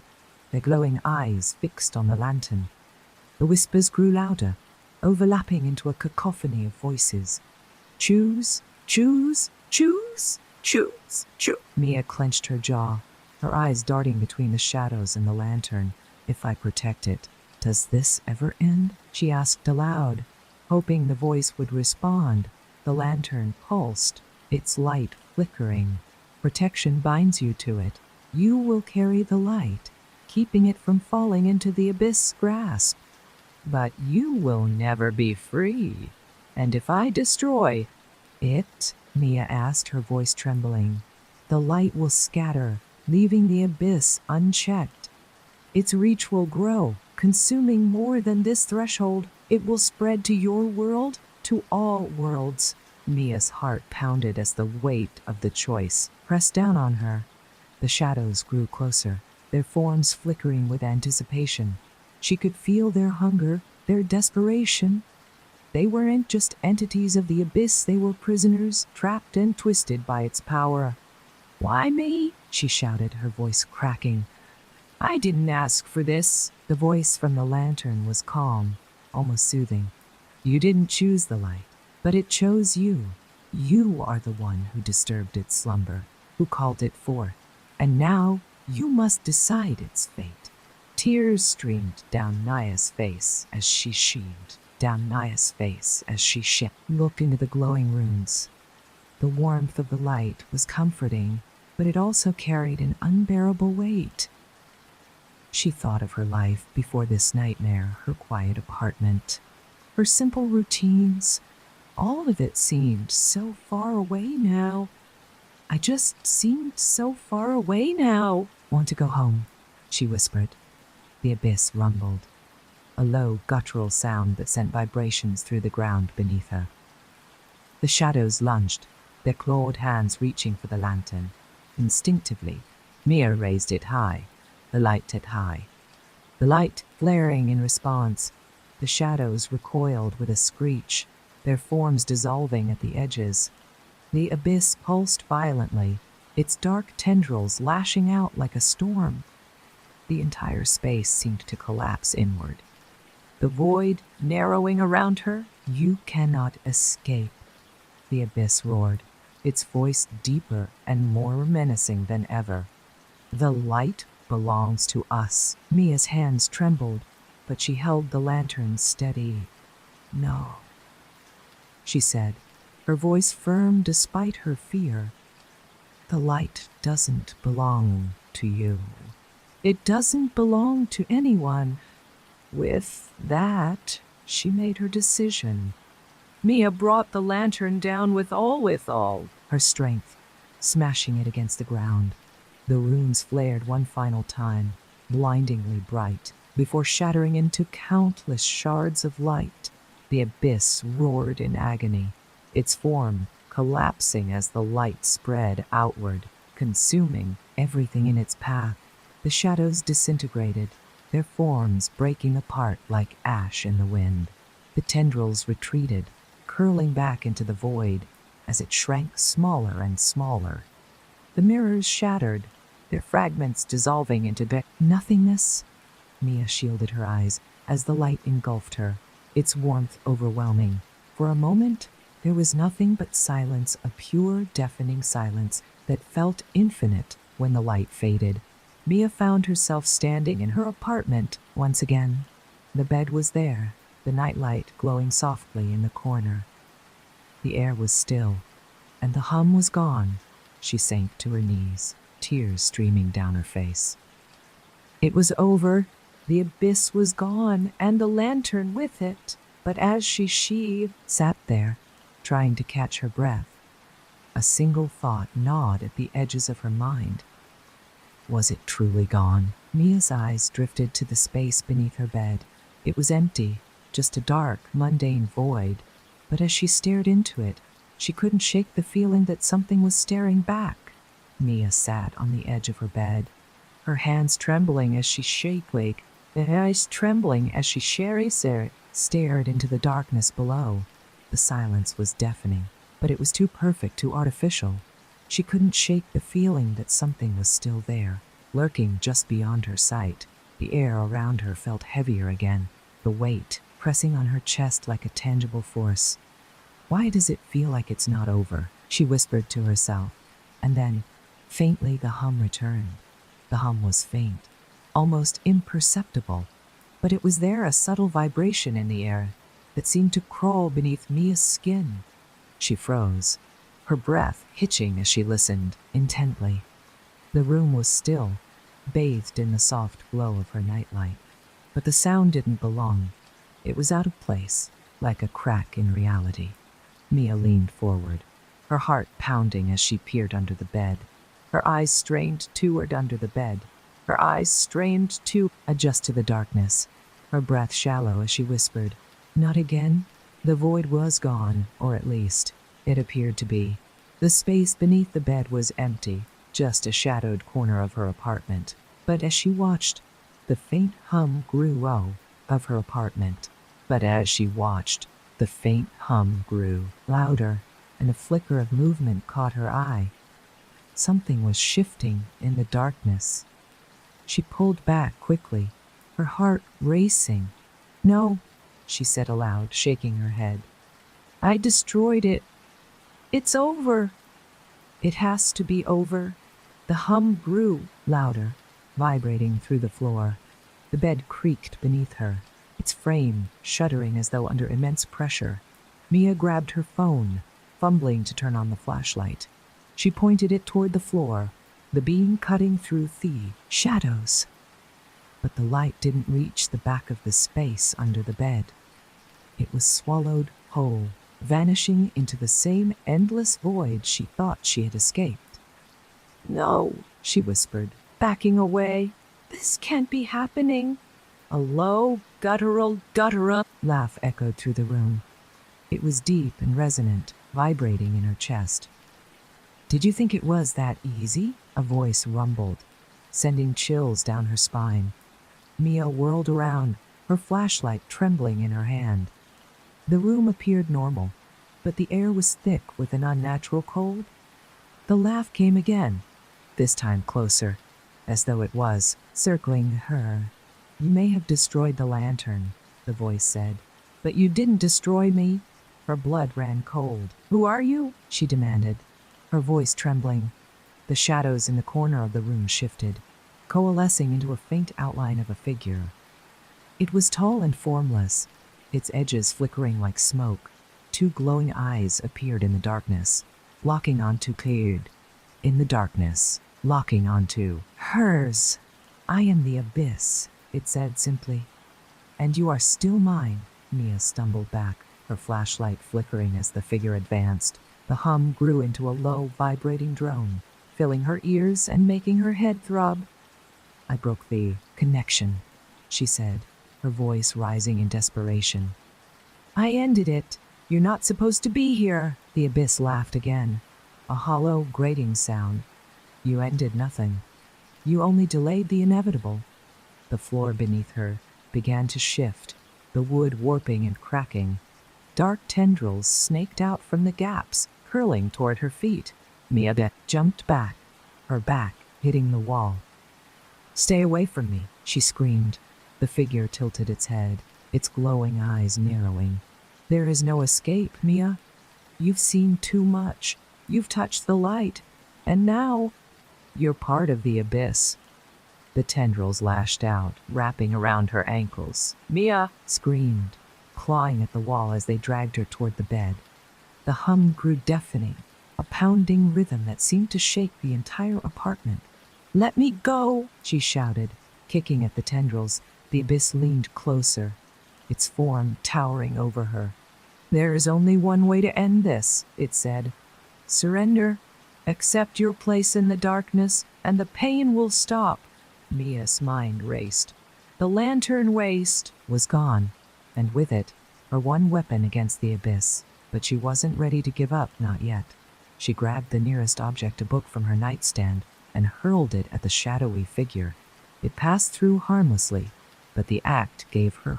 Speaker 1: their glowing eyes fixed on the lantern. The whispers grew louder, overlapping into a cacophony of voices. Choose, choose, choose, choose, choose. Mia clenched her jaw, her eyes darting between the shadows and the lantern. If I protect it, does this ever end? She asked aloud, hoping the voice would respond. The lantern pulsed, its light flickering. Protection binds you to it. You will carry the light, keeping it from falling into the abyss grasp. But you will never be free. And if I destroy it, Mia asked, her voice trembling, the light will scatter, leaving the abyss unchecked. Its reach will grow, consuming more than this threshold. It will spread to your world, to all worlds. Mia's heart pounded as the weight of the choice pressed down on her. The shadows grew closer, their forms flickering with anticipation. She could feel their hunger, their desperation. They weren't just entities of the abyss, they were prisoners, trapped and twisted by its power. "Why me?" she shouted, her voice cracking. "I didn't ask for this." The voice from the lantern was calm, almost soothing. "You didn't choose the light, but it chose you. You are the one who disturbed its slumber, who called it forth. And now you must decide its fate." Tears streamed down Naya's face as she sheaved. Looked into the glowing runes. The warmth of the light was comforting, but it also carried an unbearable weight. She thought of her life before this nightmare, her quiet apartment, her simple routines. All of it seemed so far away now. I just seemed so far away now. "Want to go home?" she whispered. The abyss rumbled, a low, guttural sound that sent vibrations through the ground beneath her. The shadows lunged, their clawed hands reaching for the lantern. Instinctively, Mia raised it high, the light at high. The light flaring in response, the shadows recoiled with a screech, their forms dissolving at the edges. The abyss pulsed violently, its dark tendrils lashing out like a storm. The entire space seemed to collapse inward. The void narrowing around her. "You cannot escape," the abyss roared, its voice deeper and more menacing than ever. "The light belongs to us." Mia's hands trembled, but she held the lantern steady. "No," she said, her voice firm despite her fear. "The light doesn't belong to you. It doesn't belong to anyone." With that, she made her decision. Mia brought the lantern down with all, her strength, smashing it against the ground. The runes flared one final time, blindingly bright, before shattering into countless shards of light. The abyss roared in agony, its form collapsing as the light spread outward, consuming everything in its path. The shadows disintegrated, their forms breaking apart like ash in the wind. The tendrils retreated, curling back into the void as it shrank smaller and smaller. The mirrors shattered, their fragments dissolving into nothingness. Mia shielded her eyes as the light engulfed her, its warmth overwhelming. For a moment, there was nothing but silence, a pure, deafening silence that felt infinite when the light faded. Mia found herself standing in her apartment once again. The bed was there, the nightlight glowing softly in the corner. The air was still, and the hum was gone. She sank to her knees, tears streaming down her face. It was over. The abyss was gone, and the lantern with it. But as she sat there, trying to catch her breath, a single thought gnawed at the edges of her mind. Was it truly gone? Mia's eyes drifted to the space beneath her bed. It was empty, just a dark, mundane void. But as she stared into it, she couldn't shake the feeling that something was staring back. Mia sat on the edge of her bed, her hands trembling as she stared into the darkness below. The silence was deafening, but it was too perfect, too artificial. She couldn't shake the feeling that something was still there, lurking just beyond her sight. The air around her felt heavier again, the weight pressing on her chest like a tangible force. Why does it feel like it's not over? She whispered to herself. And then, faintly, the hum returned. The hum was faint, almost imperceptible, but it was there, a subtle vibration in the air that seemed to crawl beneath Mia's skin. She froze, her breath hitching as she listened intently. The room was still, bathed in the soft glow of her nightlight, but the sound didn't belong. It was out of place, like a crack in reality. Mia leaned forward, her heart pounding as she peered under the bed. Her eyes strained toward under the bed. Her eyes strained to adjust to the darkness. Her breath shallow as she whispered, "Not again?" The void was gone, or at least, it appeared to be. The space beneath the bed was empty, just a shadowed corner of her apartment. But as she watched, the faint hum grew of her apartment. But as she watched, the faint hum grew louder, and a flicker of movement caught her eye. Something was shifting in the darkness. She pulled back quickly, her heart racing. "No," she said aloud, shaking her head. "I destroyed it. It's over. It has to be over." The hum grew louder, vibrating through the floor. The bed creaked beneath her, its frame shuddering as though under immense pressure. Mia grabbed her phone, fumbling to turn on the flashlight. She pointed it toward the floor, the beam cutting through the shadows. But the light didn't reach the back of the space under the bed. It was swallowed whole, vanishing into the same endless void she thought she had escaped. "No," she whispered, backing away. "This can't be happening." A low, guttural laugh echoed through the room. It was deep and resonant, vibrating in her chest. "Did you think it was that easy?" a voice rumbled, sending chills down her spine. Mia whirled around, her flashlight trembling in her hand. The room appeared normal, but the air was thick with an unnatural cold. The laugh came again, this time closer, as though it was circling her. "You may have destroyed the lantern," the voice said, "but you didn't destroy me." Her blood ran cold. "Who are you?" she demanded, her voice trembling. The shadows in the corner of the room shifted, coalescing into a faint outline of a figure. It was tall and formless, its edges flickering like smoke. Two glowing eyes appeared in the darkness, locking onto Cade. In the darkness, locking onto hers. "I am the Abyss," it said simply. "And you are still mine." Mia stumbled back, her flashlight flickering as the figure advanced. The hum grew into a low, vibrating drone, filling her ears and making her head throb. "I broke the connection," she said, her voice rising in desperation. "I ended it. You're not supposed to be here." The Abyss laughed again, a hollow, grating sound. "You ended nothing. You only delayed the inevitable." The floor beneath her began to shift, the wood warping and cracking. Dark tendrils snaked out from the gaps, curling toward her feet. Mia jumped back, her back hitting the wall. "Stay away from me," she screamed. The figure tilted its head, its glowing eyes narrowing. "There is no escape, Mia. You've seen too much. You've touched the light. And now, you're part of the Abyss." The tendrils lashed out, wrapping around her ankles. Mia screamed, clawing at the wall as they dragged her toward the bed. The hum grew deafening, a pounding rhythm that seemed to shake the entire apartment. "Let me go," she shouted, kicking at the tendrils. The Abyss leaned closer, its form towering over her. "There is only one way to end this," it said. "Surrender. Accept your place in the darkness, and the pain will stop." Mia's mind raced. The lantern waste was gone, and with it, her one weapon against the Abyss. But she wasn't ready to give up, not yet. She grabbed the nearest object, a book from her nightstand, and hurled it at the shadowy figure. It passed through harmlessly, but the act gave her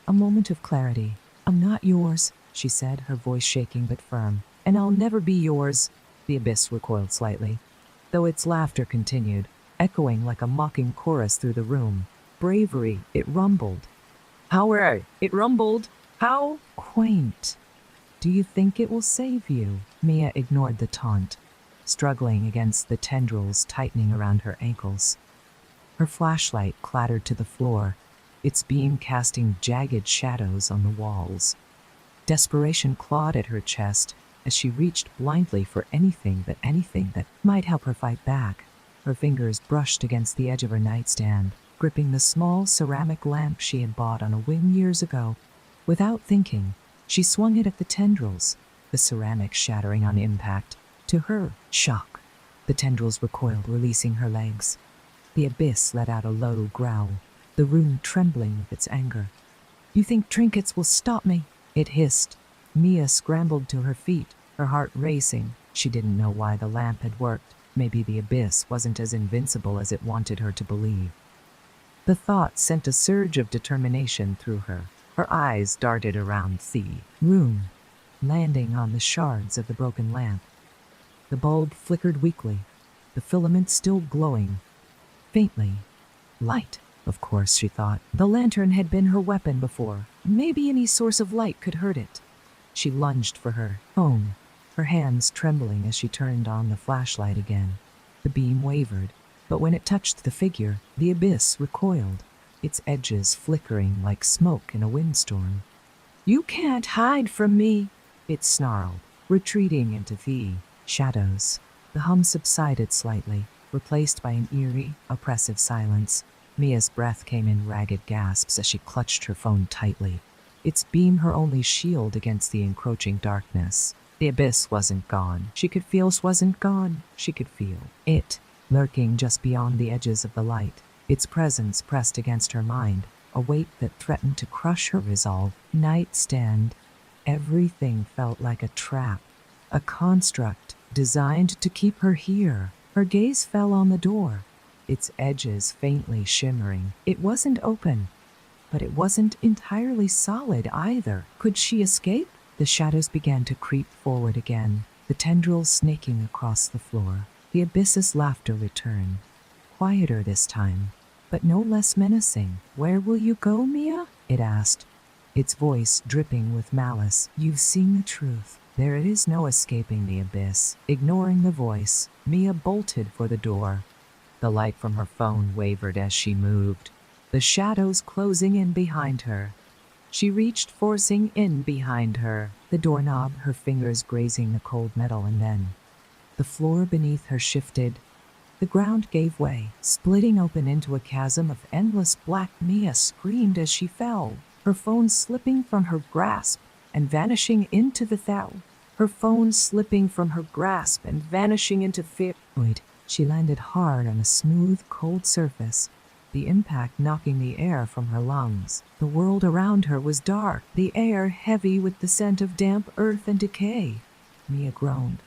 Speaker 1: a moment of clarity. "I'm not yours," she said, her voice shaking but firm. "And I'll never be yours." The Abyss recoiled slightly, though its laughter continued, echoing like a mocking chorus through the room. "Bravery," it rumbled. How it rumbled. How quaint. Do you think it will save you? Mia ignored the taunt, struggling against the tendrils tightening around her ankles. Her flashlight clattered to the floor, its beam casting jagged shadows on the walls. Desperation clawed at her chest as she reached blindly for anything that might help her fight back. Her fingers brushed against the edge of her nightstand, gripping the small ceramic lamp she had bought on a whim years ago. Without thinking, she swung it at the tendrils, the ceramic shattering on impact. To her shock, the tendrils recoiled, releasing her legs. The abyss let out a low growl, the room trembling with its anger. You think trinkets will stop me? It hissed. Mia scrambled to her feet, her heart racing. She didn't know why the lamp had worked. Maybe the abyss wasn't as invincible as it wanted her to believe. The thought sent a surge of determination through her. Her eyes darted around the room, landing on the shards of the broken lamp. The bulb flickered weakly, the filament still glowing, faintly. Light, of course, she thought. The lantern had been her weapon before. Maybe any source of light could hurt it. She lunged for her phone, her hands trembling as she turned on the flashlight again. The beam wavered, but when it touched the figure, the abyss recoiled, its edges flickering like smoke in a windstorm. You can't hide from me, it snarled, retreating into the shadows. The hum subsided slightly, replaced by an eerie, oppressive silence. Mia's breath came in ragged gasps as she clutched her phone tightly, its beam her only shield against the encroaching darkness. The abyss wasn't gone. She could feel it, lurking just beyond the edges of the light, its presence pressed against her mind, a weight that threatened to crush her resolve. Nightstand. Everything felt like a trap, a construct designed to keep her here. Her gaze fell on the door, its edges faintly shimmering. It wasn't open, but it wasn't entirely solid either. Could she escape? The shadows began to creep forward again, the tendrils snaking across the floor. The abyss's laughter returned, quieter this time, but no less menacing. Where will you go, Mia? It asked, its voice dripping with malice. You've seen the truth. There is no escaping the abyss. Ignoring the voice, Mia bolted for the door. The light from her phone wavered as she moved, the shadows closing in behind her. She reached, forcing in behind her, the doorknob, her fingers grazing the cold metal, and then the floor beneath her shifted. The ground gave way, splitting open into a chasm of endless black. Mia screamed as she fell, her phone slipping from her grasp and vanishing into the Her phone slipping from her grasp and vanishing into the void. She landed hard on a smooth, cold surface, the impact knocking the air from her lungs. The world around her was dark, the air heavy with the scent of damp earth and decay. Mia groaned,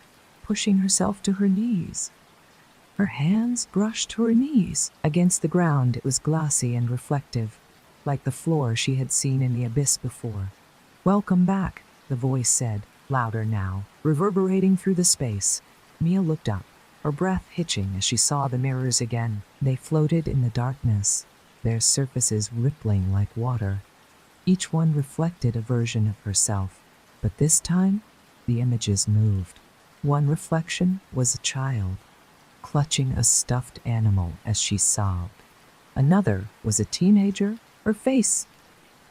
Speaker 1: pushing herself to her knees. Her hands brushed her knees. Against the ground it was glossy and reflective, like the floor she had seen in the abyss before. Welcome back, the voice said, louder now, reverberating through the space. Mia looked up, her breath hitching as she saw the mirrors again. They floated in the darkness, their surfaces rippling like water. Each one reflected a version of herself, but this time, the images moved. One reflection was a child, clutching a stuffed animal as she sobbed. Another was a teenager, her face.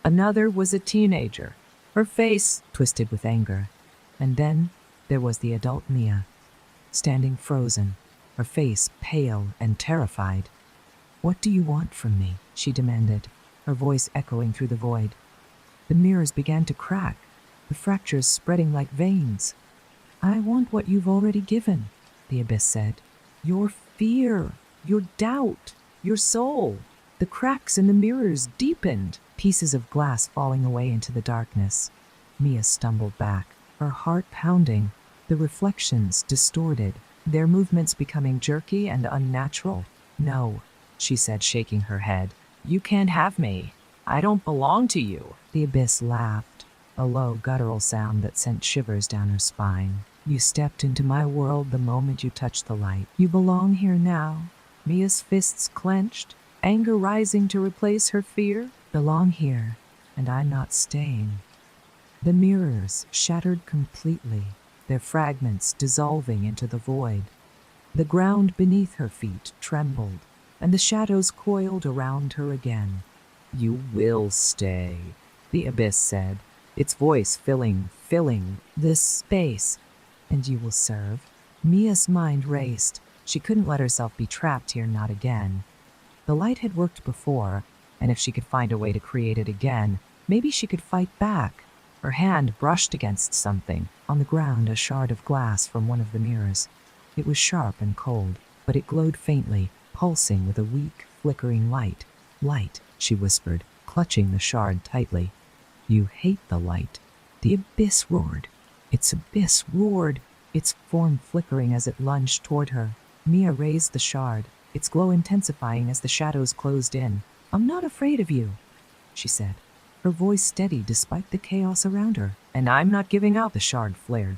Speaker 1: Another was a teenager, her face twisted with anger. And then there was the adult Mia, standing frozen, her face pale and terrified. What do you want from me? She demanded, her voice echoing through the void. The mirrors began to crack, the fractures spreading like veins. I want what you've already given, the abyss said. Your fear, your doubt, your soul. The cracks in the mirrors deepened, pieces of glass falling away into the darkness. Mia stumbled back, her heart pounding, the reflections distorted, their movements becoming jerky and unnatural. No, she said, shaking her head. You can't have me. I don't belong to you. The abyss laughed, a low guttural sound that sent shivers down her spine. You stepped into my world the moment you touched the light. You belong here now. Mia's fists clenched, anger rising to replace her fear. Belong here, and I'm not staying. The mirrors shattered completely, their fragments dissolving into the void. The ground beneath her feet trembled, and the shadows coiled around her again. "You will stay," the abyss said, its voice filling this space. "And you will serve?" Mia's mind raced. She couldn't let herself be trapped here, not again. The light had worked before, and if she could find a way to create it again, maybe she could fight back. Her hand brushed against something, on the ground, a shard of glass from one of the mirrors. It was sharp and cold, but it glowed faintly, pulsing with a weak, flickering light. "Light," she whispered, clutching the shard tightly. "You hate the light." The abyss roared. Its abyss roared, its form flickering as it lunged toward her. Mia raised the shard, its glow intensifying as the shadows closed in. "I'm not afraid of you," she said, her voice steady despite the chaos around her. "And I'm not giving up," the shard flared.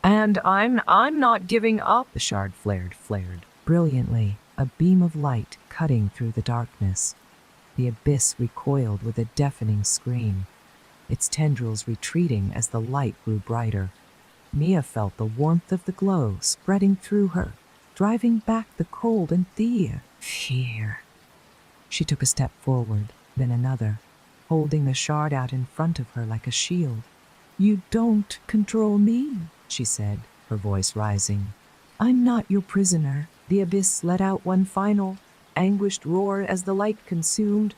Speaker 1: "And I'm not giving up," the shard flared. Brilliantly, a beam of light cutting through the darkness. The abyss recoiled with a deafening scream, its tendrils retreating as the light grew brighter. Mia felt the warmth of the glow spreading through her, driving back the cold and fear. She took a step forward, then another, holding the shard out in front of her like a shield. "You don't control me," she said, her voice rising. "I'm not your prisoner." The abyss let out one final, anguished roar as the light consumed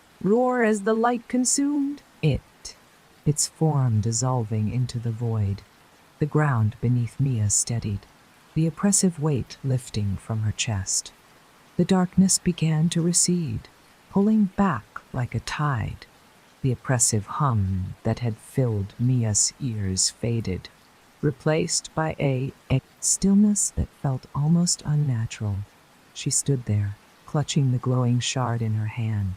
Speaker 1: it, its form dissolving into the void. The ground beneath Mia steadied, the oppressive weight lifting from her chest. The darkness began to recede, pulling back like a tide. The oppressive hum that had filled Mia's ears faded, replaced by a stillness that felt almost unnatural. She stood there, clutching the glowing shard in her hand,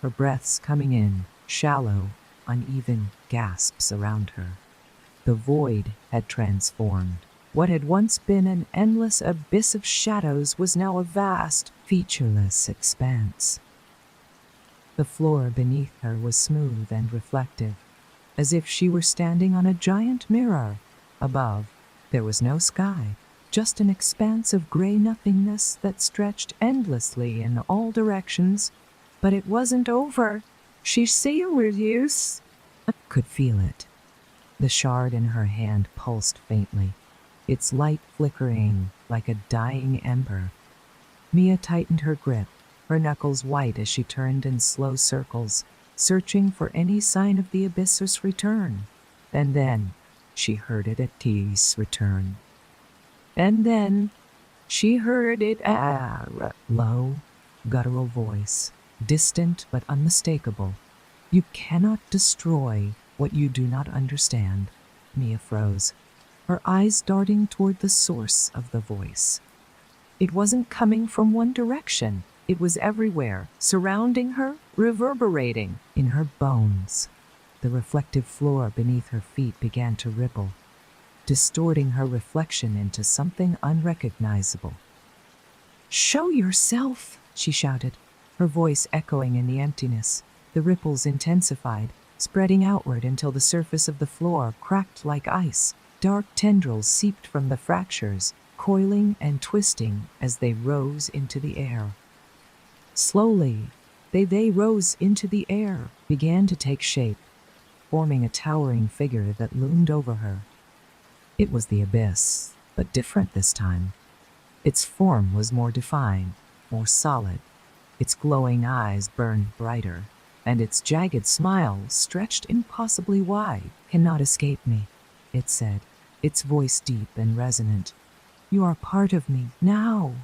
Speaker 1: her breaths coming in, shallow, uneven gasps around her. The void had transformed. What had once been an endless abyss of shadows was now a vast, featureless expanse. The floor beneath her was smooth and reflective, as if she were standing on a giant mirror. Above, there was no sky, just an expanse of gray nothingness that stretched endlessly in all directions. But it wasn't over. She could feel it. The shard in her hand pulsed faintly, its light flickering like a dying ember. Mia tightened her grip, her knuckles white as she turned in slow circles, searching for any sign of the abyss's return. And then she heard it at T's return. And then she heard it low, guttural voice, distant but unmistakable. "You cannot destroy what you do not understand." Mia froze, her eyes darting toward the source of the voice. It wasn't coming from one direction. It was everywhere, surrounding her, reverberating in her bones. The reflective floor beneath her feet began to ripple, distorting her reflection into something unrecognizable. "Show yourself," she shouted, her voice echoing in the emptiness. The ripples intensified, spreading outward until the surface of the floor cracked like ice. Dark tendrils seeped from the fractures, coiling and twisting as they rose into the air. Slowly, they rose into the air, began to take shape, forming a towering figure that loomed over her. It was the abyss, but different this time. Its form was more defined, more solid. Its glowing eyes burned brighter, and its jagged smile stretched impossibly wide. "Cannot escape me," it said, its voice deep and resonant. "You are part of me now."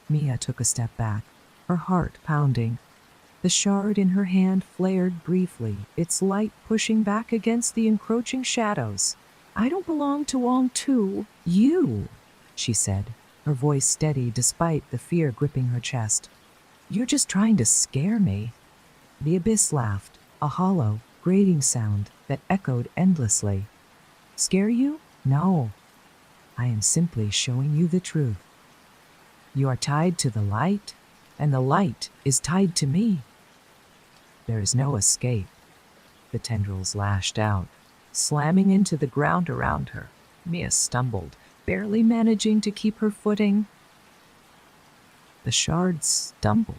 Speaker 1: Mia took a step back, her heart pounding. The shard in her hand flared briefly, its light pushing back against the encroaching shadows. "I don't belong to you," she said, her voice steady despite the fear gripping her chest. "You're just trying to scare me." The abyss laughed, a hollow, grating sound that echoed endlessly. "Scare you? No. I am simply showing you the truth. You are tied to the light, and the light is tied to me. There is no escape." The tendrils lashed out, slamming into the ground around her. Mia stumbled, barely managing to keep her footing. The shards stumbled.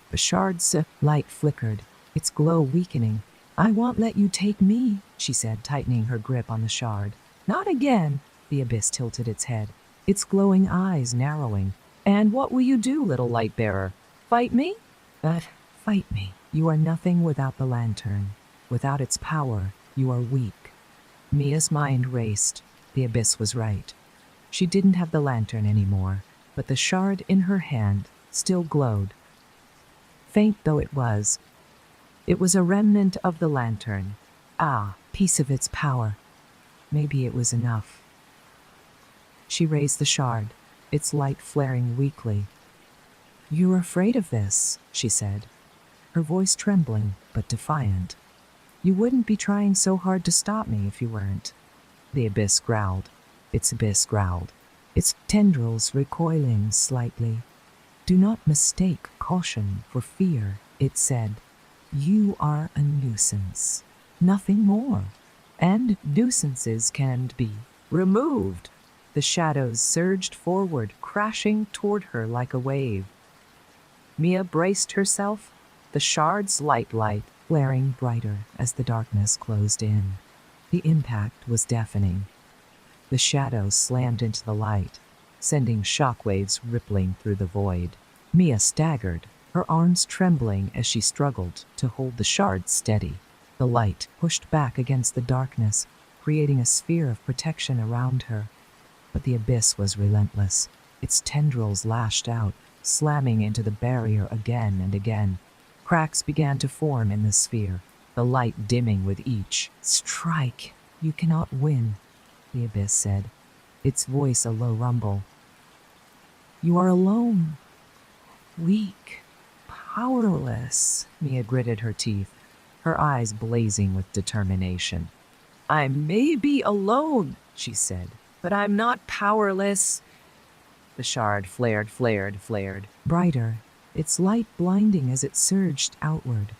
Speaker 1: The shard's light flickered, its glow weakening. "I won't let you take me," she said, tightening her grip on the shard. "Not again." The abyss tilted its head, its glowing eyes narrowing. "And what will you do, little light bearer? Fight me?" Fight me. You are nothing without the lantern. Without its power, you are weak." Mia's mind raced. The abyss was right. She didn't have the lantern anymore, but the shard in her hand still glowed. Faint though it was a remnant of the lantern. Piece of its power. Maybe it was enough. She raised the shard, its light flaring weakly. "You're afraid of this," she said, her voice trembling but defiant. "You wouldn't be trying so hard to stop me if you weren't." The abyss growled. Its tendrils recoiling slightly. "Do not mistake caution for fear," it said. "You are a nuisance, nothing more. And nuisances can be removed." The shadows surged forward, crashing toward her like a wave. Mia braced herself, the shard's light flaring brighter as the darkness closed in. The impact was deafening. The shadows slammed into the light, sending shockwaves rippling through the void. Mia staggered, her arms trembling as she struggled to hold the shard steady. The light pushed back against the darkness, creating a sphere of protection around her. But the abyss was relentless. Its tendrils lashed out, slamming into the barrier again and again. Cracks began to form in the sphere, the light dimming with each strike. "You cannot win," the abyss said, its voice a low rumble. "You are alone. Weak. Powerless." Mia gritted her teeth, her eyes blazing with determination. "I may be alone," she said, "but I'm not powerless." The shard flared brighter, its light blinding as it surged outward.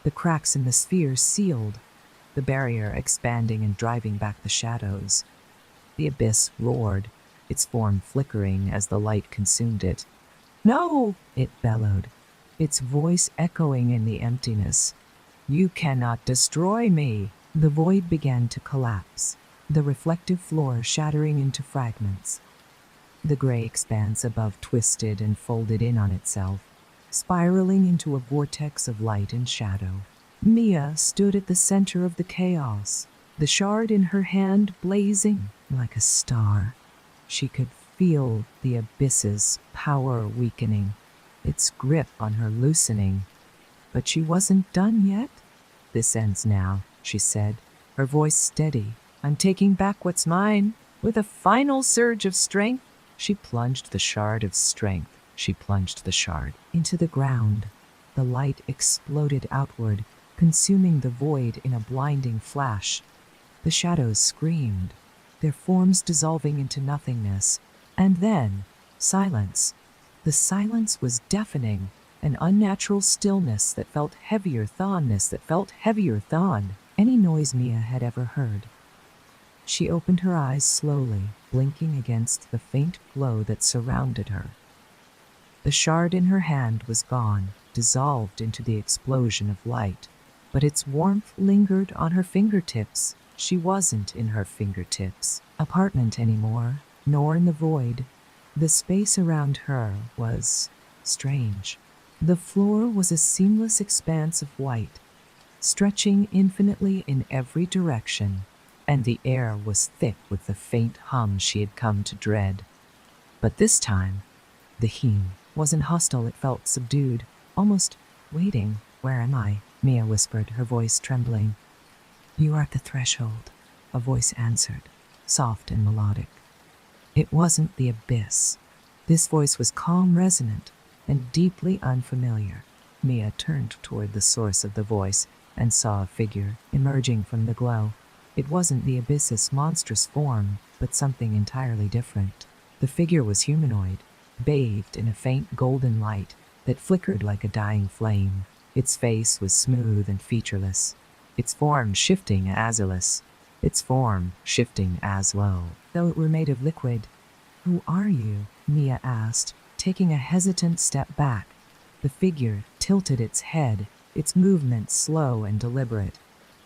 Speaker 1: The cracks in the sphere sealed, the barrier expanding and driving back the shadows. The abyss roared, its form flickering as the light consumed it. "No!" it bellowed, its voice echoing in the emptiness. "You cannot destroy me." The void began to collapse, the reflective floor shattering into fragments. The gray expanse above twisted and folded in on itself, spiraling into a vortex of light and shadow. Mia stood at the center of the chaos, the shard in her hand blazing like a star. She could feel the abyss's power weakening, its grip on her loosening. But she wasn't done yet. "This ends now," she said, her voice steady. "I'm taking back what's mine." With a final surge of strength, she plunged the shard into the ground. The light exploded outward, consuming the void in a blinding flash. The shadows screamed, their forms dissolving into nothingness. And then, silence. The silence was deafening, an unnatural stillness that felt heavier than any noise Mia had ever heard. She opened her eyes slowly, blinking against the faint glow that surrounded her. The shard in her hand was gone, dissolved into the explosion of light, but its warmth lingered on her fingertips. She wasn't in her fingertips' apartment anymore, nor in the void. The space around her was strange. The floor was a seamless expanse of white, stretching infinitely in every direction, and the air was thick with the faint hum she had come to dread. But this time, the hum wasn't hostile, it felt subdued, almost waiting. "Where am I?" Mia whispered, her voice trembling. "You are at the threshold," a voice answered, soft and melodic. It wasn't the abyss. This voice was calm, resonant, and deeply unfamiliar. Mia turned toward the source of the voice and saw a figure emerging from the glow. It wasn't the abyss's monstrous form, but something entirely different. The figure was humanoid, bathed in a faint golden light that flickered like a dying flame. Its face was smooth and featureless, its form shifting as low, though it were made of liquid. "Who are you?" Mia asked, taking a hesitant step back. The figure tilted its head, its movement slow and deliberate.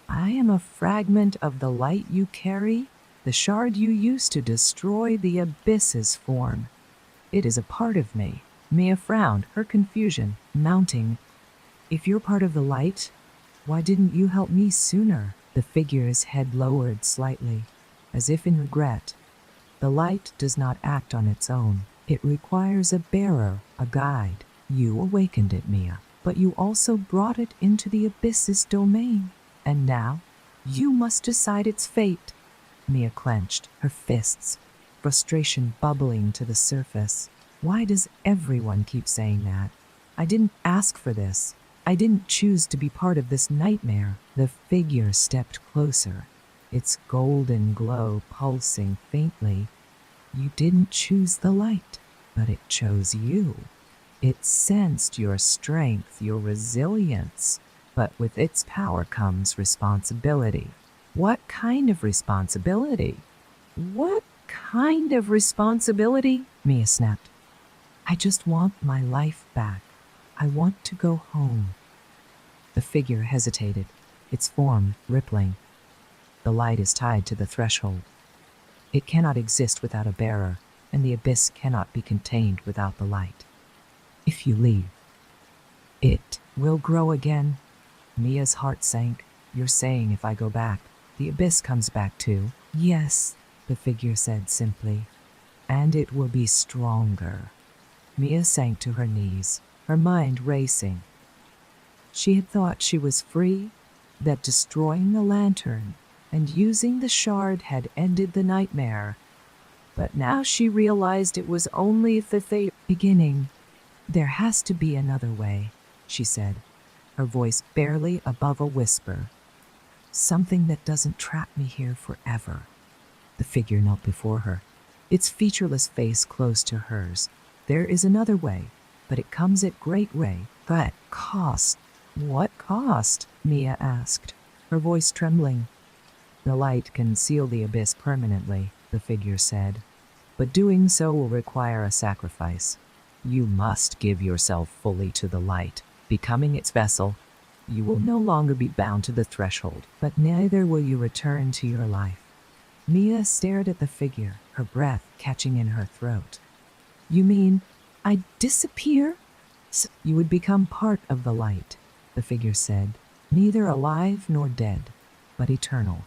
Speaker 1: "I am a fragment of the light you carry, the shard you used to destroy the abyss's form. It is a part of me." Mia frowned, her confusion mounting. "If you're part of the light, why didn't you help me sooner?" The figure's head lowered slightly, as if in regret. "The light does not act on its own. It requires a bearer, a guide. You awakened it, Mia, but you also brought it into the abyss's domain. And now, you must decide its fate." Mia clenched her fists, frustration bubbling to the surface. "Why does everyone keep saying that? I didn't ask for this. I didn't choose to be part of this nightmare." The figure stepped closer, its golden glow pulsing faintly. "You didn't choose the light, but it chose you. It sensed your strength, your resilience, but with its power comes responsibility." "What kind of responsibility? What kind of responsibility?" Mia snapped. "I just want my life back. I want to go home." The figure hesitated, its form rippling. "The light is tied to the threshold. It cannot exist without a bearer, and the abyss cannot be contained without the light. If you leave, it will grow again." Mia's heart sank. "You're saying if I go back, the abyss comes back too?" "Yes," the figure said simply. "And it will be stronger." Mia sank to her knees, her mind racing. She had thought she was free, that destroying the lantern and using the shard had ended the nightmare. But now she realized it was only the beginning. "There has to be another way," she said, her voice barely above a whisper. "Something that doesn't trap me here forever." The figure knelt before her, its featureless face close to hers. "There is another way, but it comes at great cost." "What cost?" Mia asked, her voice trembling. "The light can seal the abyss permanently," the figure said, "but doing so will require a sacrifice. You must give yourself fully to the light, becoming its vessel. You will no longer be bound to the threshold, but neither will you return to your life." Mia stared at the figure, her breath catching in her throat. "You mean I'd disappear?" "You would become part of the light," the figure said, "neither alive nor dead, but eternal."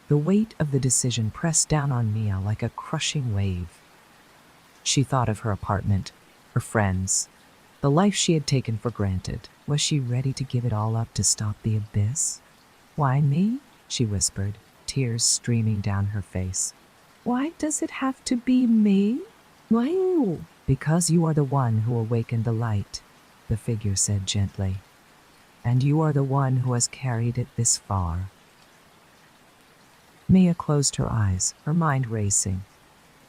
Speaker 1: The weight of the decision pressed down on Mia like a crushing wave. She thought of her apartment, her friends, the life she had taken for granted. Was she ready to give it all up to stop the abyss? "Why me?" she whispered, tears streaming down her face. "Why does it have to be me? Why you?" "Because you are the one who awakened the light," the figure said gently. "And you are the one who has carried it this far." Mia closed her eyes, her mind racing.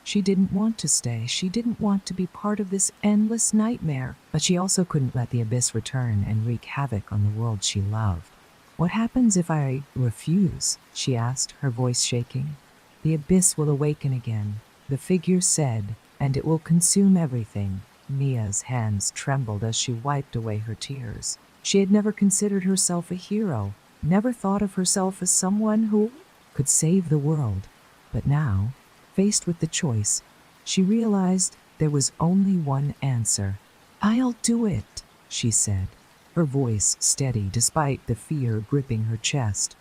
Speaker 1: She didn't want to stay. She didn't want to be part of this endless nightmare, but she also couldn't let the abyss return and wreak havoc on the world she loved. "What happens if I refuse?" she asked, her voice shaking. "The abyss will awaken again," the figure said, "and it will consume everything." Mia's hands trembled as she wiped away her tears. She had never considered herself a hero, never thought of herself as someone who could save the world. But now, faced with the choice, she realized there was only one answer. "I'll do it," she said, her voice steady despite the fear gripping her chest.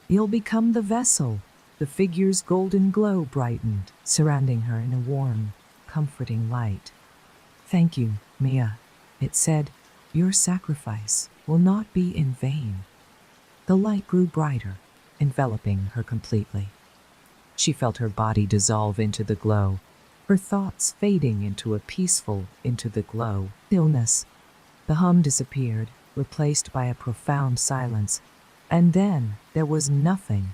Speaker 1: "You'll become the vessel." The figure's golden glow brightened, surrounding her in a warm, comforting light. "Thank you, Mia," it said. "Your sacrifice will not be in vain." The light grew brighter, enveloping her completely. She felt her body dissolve into the glow, her thoughts fading into the glow. Stillness. The hum disappeared, replaced by a profound silence. And then there was nothing.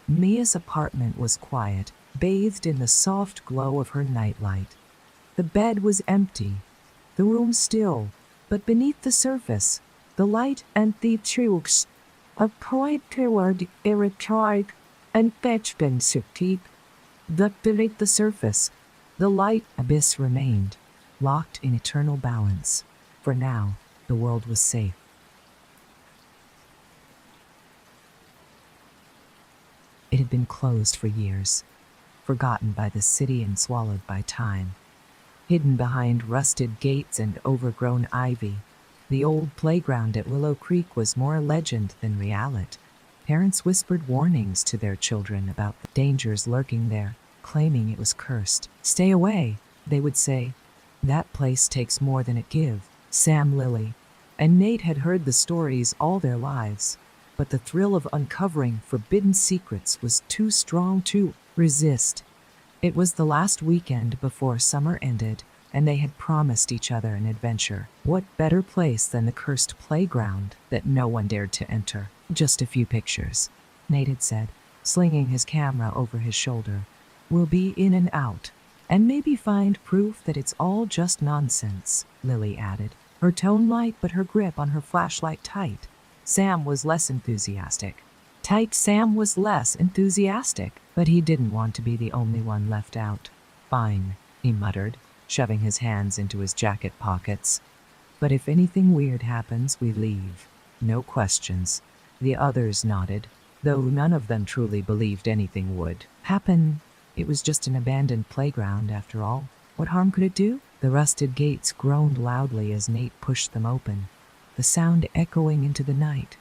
Speaker 1: Mia's apartment was quiet, bathed in the soft glow of her nightlight. The bed was empty, the room still, but beneath the surface, The light and the troops of point toward irretried and fetch been deep. But beneath the surface, the light abyss remained, locked in eternal balance. For now, the world was safe. It had been closed for years, forgotten by the city and swallowed by time. Hidden behind rusted gates and overgrown ivy, the old playground at Willow Creek was more legend than reality. Parents whispered warnings to their children about the dangers lurking there, claiming it was cursed. "Stay away," they would say. "That place takes more than it gives." Sam, Lily, and Nate had heard the stories all their lives, but the thrill of uncovering forbidden secrets was too strong to resist. It was the last weekend before summer ended, and they had promised each other an adventure. What better place than the cursed playground that no one dared to enter? "Just a few pictures," Nate had said, slinging his camera over his shoulder. "We'll be in and out, and maybe find proof that it's all just nonsense," Lily added, her tone light but her grip on her flashlight tight. Sam was less enthusiastic, but he didn't want to be the only one left out. "Fine," he muttered, shoving his hands into his jacket pockets. "But if anything weird happens, we leave. No questions." The others nodded, though none of them truly believed anything would happen. It was just an abandoned playground, after all. What harm could it do? The rusted gates groaned loudly as Nate pushed them open, the sound echoing into the night.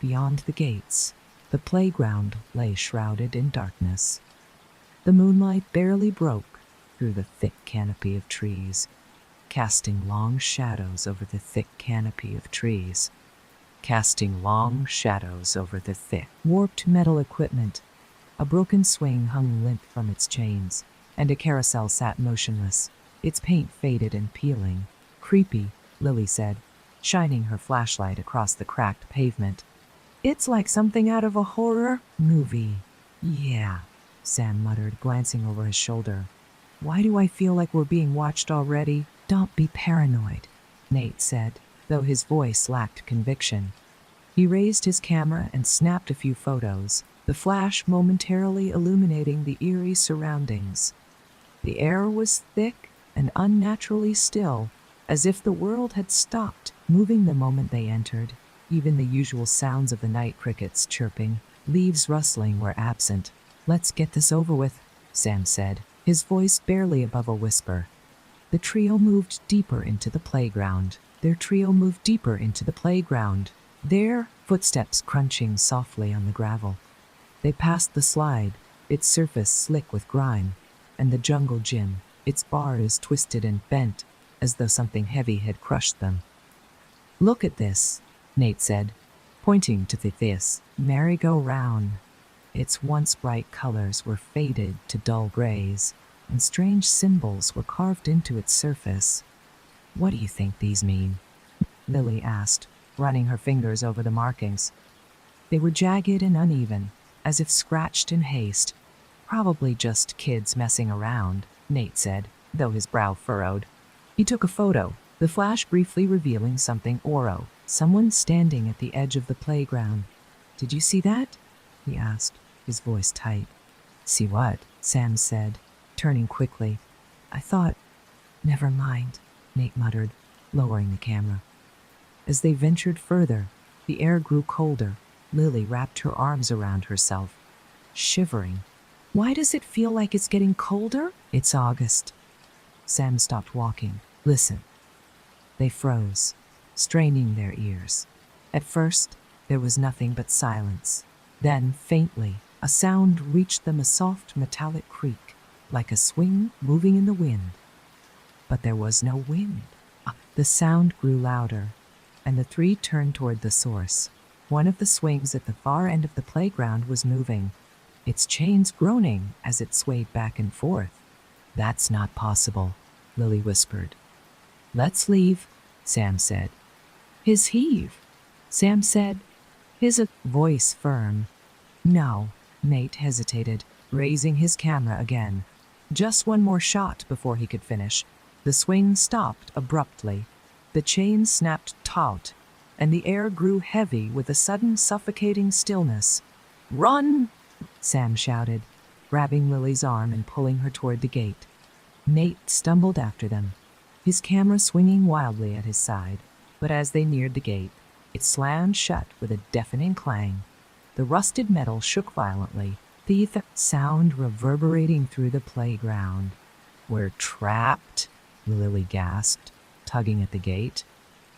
Speaker 1: Beyond the gates, the playground lay shrouded in darkness. The moonlight barely broke through the thick canopy of trees, casting long shadows over the thick warped metal equipment. A broken swing hung limp from its chains, and a carousel sat motionless, its paint faded and peeling. "Creepy," Lily said, shining her flashlight across the cracked pavement. "It's like something out of a horror movie." "Yeah," Sam muttered, glancing over his shoulder. "Why do I feel like we're being watched already?" "Don't be paranoid," Nate said, though his voice lacked conviction. He raised his camera and snapped a few photos, the flash momentarily illuminating the eerie surroundings. The air was thick and unnaturally still, as if the world had stopped moving the moment they entered. Even the usual sounds of the night crickets chirping, leaves rustling were absent. "Let's get this over with," Sam said, his voice barely above a whisper. The trio moved deeper into the playground. Their footsteps crunching softly on the gravel. They passed the slide, its surface slick with grime, and the jungle gym, its bars twisted and bent, as though something heavy had crushed them. "Look at this," Nate said, pointing to this merry-go-round. Its once bright colors were faded to dull grays, and strange symbols were carved into its surface. "What do you think these mean?" Lily asked, running her fingers over the markings. They were jagged and uneven, as if scratched in haste. "Probably just kids messing around," Nate said, though his brow furrowed. He took a photo, the flash briefly revealing something oro, someone standing at the edge of the playground. "Did you see that?" he asked, his voice tight. "See what?" Sam said, turning quickly. "I thought—" "Never mind," Nate muttered, lowering the camera. As they ventured further, the air grew colder. Lily wrapped her arms around herself, shivering. "Why does it feel like it's getting colder?" "It's August." Sam stopped walking. "Listen." They froze, straining their ears. At first, there was nothing but silence. Then, faintly, a sound reached them, a soft metallic creak, like a swing moving in the wind. But there was no wind. The sound grew louder, and the three turned toward the source. One of the swings at the far end of the playground was moving, its chains groaning as it swayed back and forth. "That's not possible," Lily whispered. "Let's leave," Sam said. "His heave," Sam said, his voice firm. "No," Nate hesitated, raising his camera again. Just one more shot before he could finish. The swing stopped abruptly. The chain snapped taut, and the air grew heavy with a sudden suffocating stillness. "Run!" Sam shouted, grabbing Lily's arm and pulling her toward the gate. Nate stumbled after them, his camera swinging wildly at his side, but as they neared the gate, it slammed shut with a deafening clang. The rusted metal shook violently, the sound reverberating through the playground. "We're trapped," Lily gasped, tugging at the gate.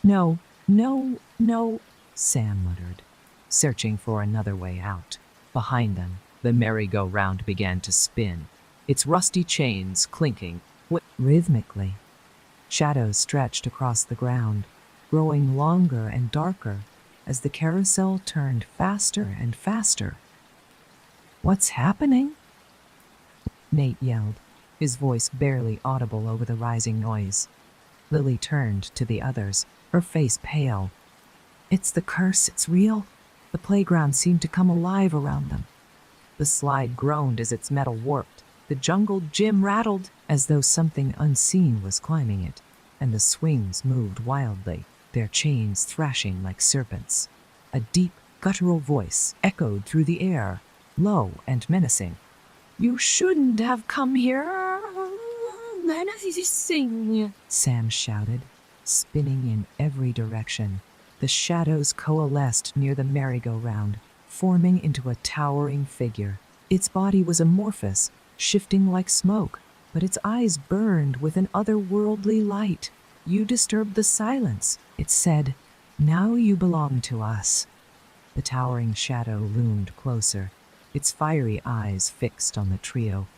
Speaker 1: "No, no, no," Sam muttered, searching for another way out. Behind them, the merry-go-round began to spin, its rusty chains clinking rhythmically. Shadows stretched across the ground, growing longer and darker as the carousel turned faster and faster. "What's happening?" Nate yelled, his voice barely audible over the rising noise. Lily turned to the others, her face pale. "It's the curse, it's real." The playground seemed to come alive around them. The slide groaned as its metal warped. The jungle gym rattled as though something unseen was climbing it, and the swings moved wildly, their chains thrashing like serpents. A deep, guttural voice echoed through the air, low and menacing. "You shouldn't have come here, Sam shouted, spinning in every direction. The shadows coalesced near the merry-go-round, forming into a towering figure. Its body was amorphous, shifting like smoke, but its eyes burned with an otherworldly light. "You disturbed the silence," it said. "Now you belong to us." The towering shadow loomed closer, its fiery eyes fixed on the trio.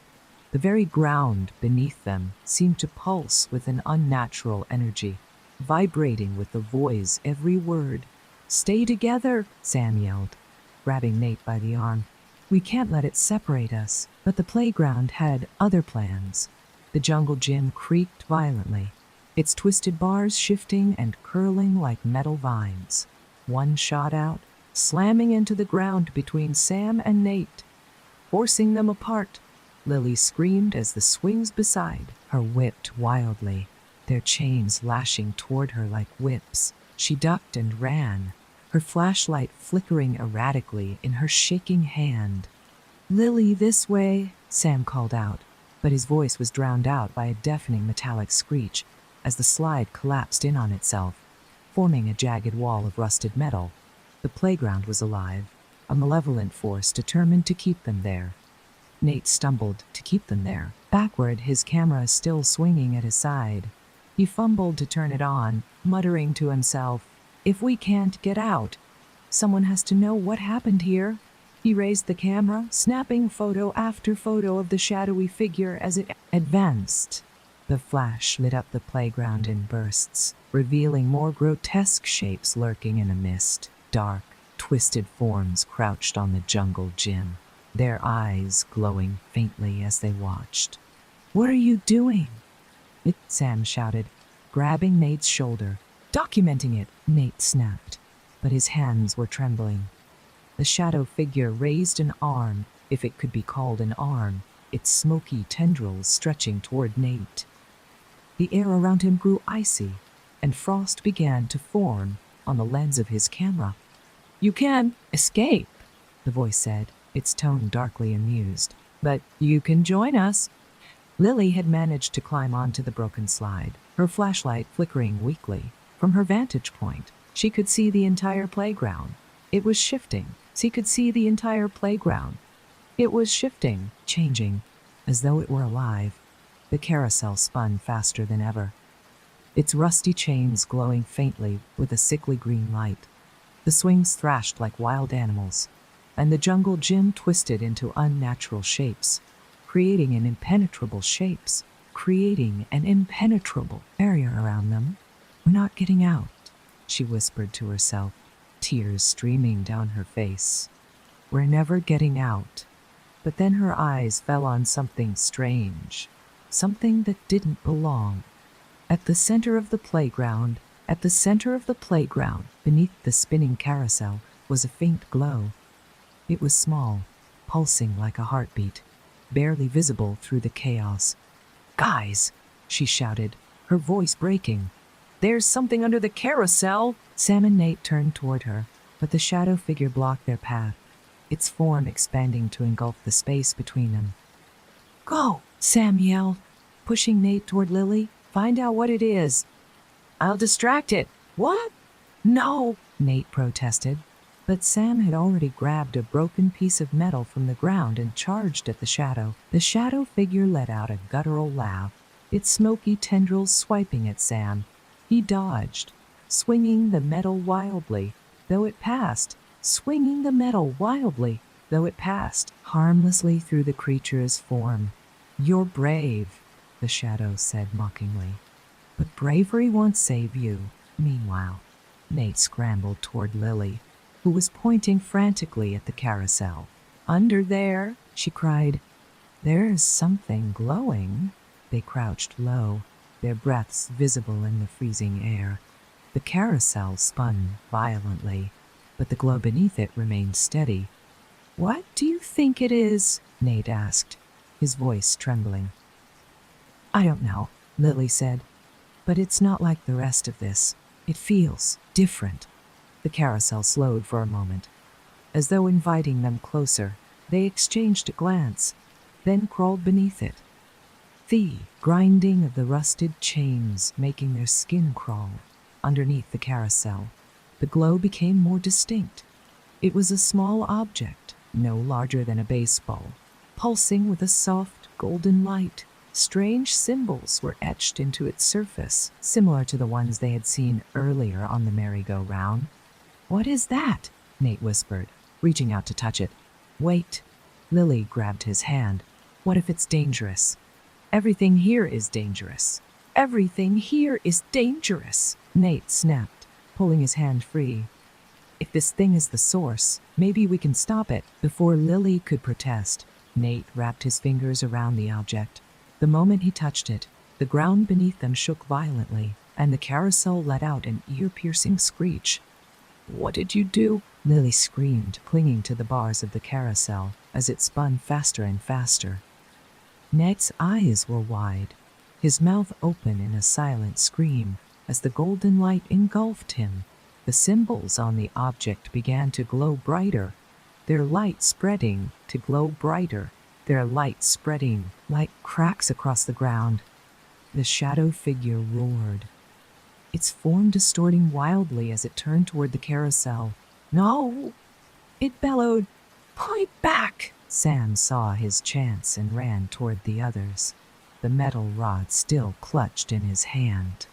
Speaker 1: The very ground beneath them seemed to pulse with an unnatural energy, vibrating with the voice's every word. "Stay together," Sam yelled, grabbing Nate by the arm. "We can't let it separate us." But the playground had other plans. The jungle gym creaked violently, its twisted bars shifting and curling like metal vines. One shot out, slamming into the ground between Sam and Nate, forcing them apart. Lily screamed as the swings beside her whipped wildly, their chains lashing toward her like whips. She ducked and ran, her flashlight flickering erratically in her shaking hand. "Lily, this way," Sam called out, but his voice was drowned out by a deafening metallic screech as the slide collapsed in on itself, forming a jagged wall of rusted metal. The playground was alive, a malevolent force determined to keep them there. Nate stumbled to keep them there, backward, his camera still swinging at his side. He fumbled to turn it on, muttering to himself, "If we can't get out, someone has to know what happened here." He raised the camera, snapping photo after photo of the shadowy figure as it advanced. The flash lit up the playground in bursts, revealing more grotesque shapes lurking in a mist. Dark, twisted forms crouched on the jungle gym, their eyes glowing faintly as they watched. "What are you doing?" Sam shouted, grabbing Nate's shoulder. "Documenting it," Nate snapped, but his hands were trembling. The shadow figure raised an arm, if it could be called an arm, its smoky tendrils stretching toward Nate. The air around him grew icy, and frost began to form on the lens of his camera. "You can escape," the voice said, its tone darkly amused. "But you can join us." Lily had managed to climb onto the broken slide, her flashlight flickering weakly. From her vantage point, she could see the entire playground. It was shifting. She could see the entire playground. It was shifting, changing, as though it were alive. The carousel spun faster than ever, its rusty chains glowing faintly with a sickly green light. The swings thrashed like wild animals, and the jungle gym twisted into unnatural shapes, creating an impenetrable barrier around them. "We're not getting out," she whispered to herself, tears streaming down her face. "We're never getting out." But then her eyes fell on something strange, something that didn't belong. At the center of the playground, beneath the spinning carousel, was a faint glow. It was small, pulsing like a heartbeat, barely visible through the chaos. "Guys," she shouted, her voice breaking. There's something under the carousel! Sam and Nate turned toward her, but the shadow figure blocked their path, its form expanding to engulf the space between them. Go! Sam yelled, pushing Nate toward Lily. Find out what it is. I'll distract it. What? No, Nate protested. But Sam had already grabbed a broken piece of metal from the ground and charged at the shadow. The shadow figure let out a guttural laugh, its smoky tendrils swiping at Sam. He dodged, swinging the metal wildly, though it passed, harmlessly through the creature's form. You're brave, the shadow said mockingly. But bravery won't save you. Meanwhile, Nate scrambled toward Lily, who was pointing frantically at the carousel. Under there, she cried. There's something glowing. They crouched low, their breaths visible in the freezing air. The carousel spun violently, but the glow beneath it remained steady. What do you think it is? Nate asked, his voice trembling. I don't know, Lily said, but it's not like the rest of this. It feels different. The carousel slowed for a moment. As though inviting them closer, they exchanged a glance, then crawled beneath it. The grinding of the rusted chains making their skin crawl. Underneath the carousel, the glow became more distinct. It was a small object, no larger than a baseball, pulsing with a soft golden light. Strange symbols were etched into its surface, similar to the ones they had seen earlier on the merry-go-round. What is that? Nate whispered, reaching out to touch it. Wait. Lily grabbed his hand. What if it's dangerous? Everything here is dangerous. Everything here is dangerous, Nate snapped, pulling his hand free. If this thing is the source, maybe we can stop it. Before Lily could protest, Nate wrapped his fingers around the object. The moment he touched it, the ground beneath them shook violently, and the carousel let out an ear-piercing screech. What did you do? Lily screamed, clinging to the bars of the carousel as it spun faster and faster. Nate's eyes were wide, his mouth open in a silent scream as the golden light engulfed him. The symbols on the object began to glow brighter, their light spreading to glow brighter, their light spreading like cracks across the ground. The shadow figure roared, its form distorting wildly as it turned toward the carousel. No! It bellowed. Point back! Sam saw his chance and ran toward the others, the metal rod still clutched in his hand.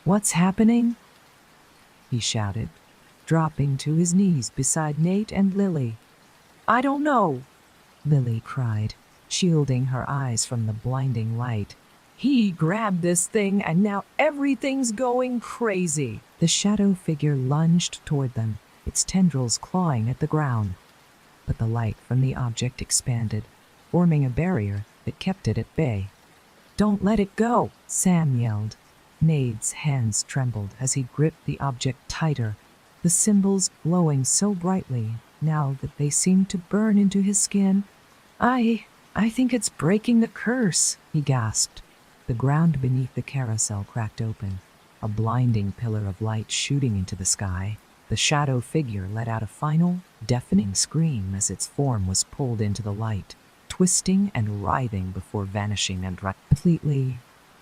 Speaker 1: What's happening? He shouted, dropping to his knees beside Nate and Lily. I don't know, Lily cried, shielding her eyes from the blinding light. He grabbed this thing and now everything's going crazy. The shadow figure lunged toward them, its tendrils clawing at the ground. But the light from the object expanded, forming a barrier that kept it at bay. Don't let it go, Sam yelled. Nate's hands trembled as he gripped the object tighter, the symbols glowing so brightly now that they seemed to burn into his skin. I think it's breaking the curse, he gasped. The ground beneath the carousel cracked open, a blinding pillar of light shooting into the sky. The shadow figure let out a final, deafening scream as its form was pulled into the light, twisting and writhing before vanishing and completely.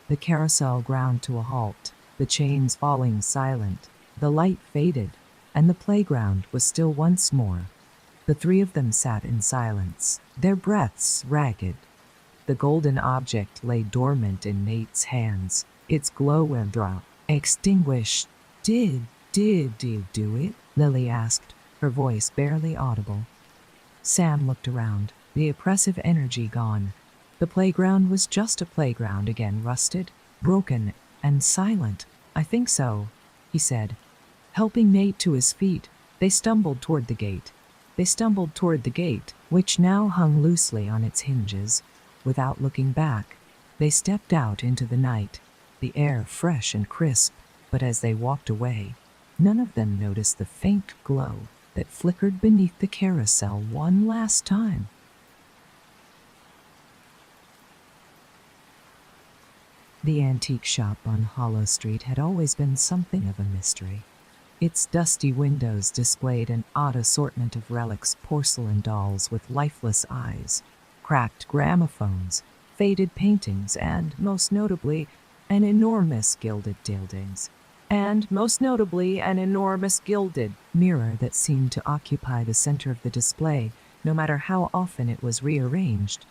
Speaker 1: The carousel ground to a halt, the chains falling silent. The light faded, and the playground was still once more. The three of them sat in silence, their breaths ragged. The golden object lay dormant in Nate's hands, its glow and drop extinguished. Did you do it? Lily asked, her voice barely audible. Sam looked around, the oppressive energy gone. The playground was just a playground again, rusted, broken, and silent. I think so, he said. Helping Nate to his feet, they stumbled toward the gate. Which now hung loosely on its hinges. Without looking back, they stepped out into the night, the air fresh and crisp, but as they walked away, none of them noticed the faint glow that flickered beneath the carousel one last time. The antique shop on Hollow Street had always been something of a mystery. Its dusty windows displayed an odd assortment of relics, porcelain dolls with lifeless eyes, cracked gramophones, faded paintings, and, most notably, an enormous gilded mirror that seemed to occupy the center of the display, no matter how often it was rearranged.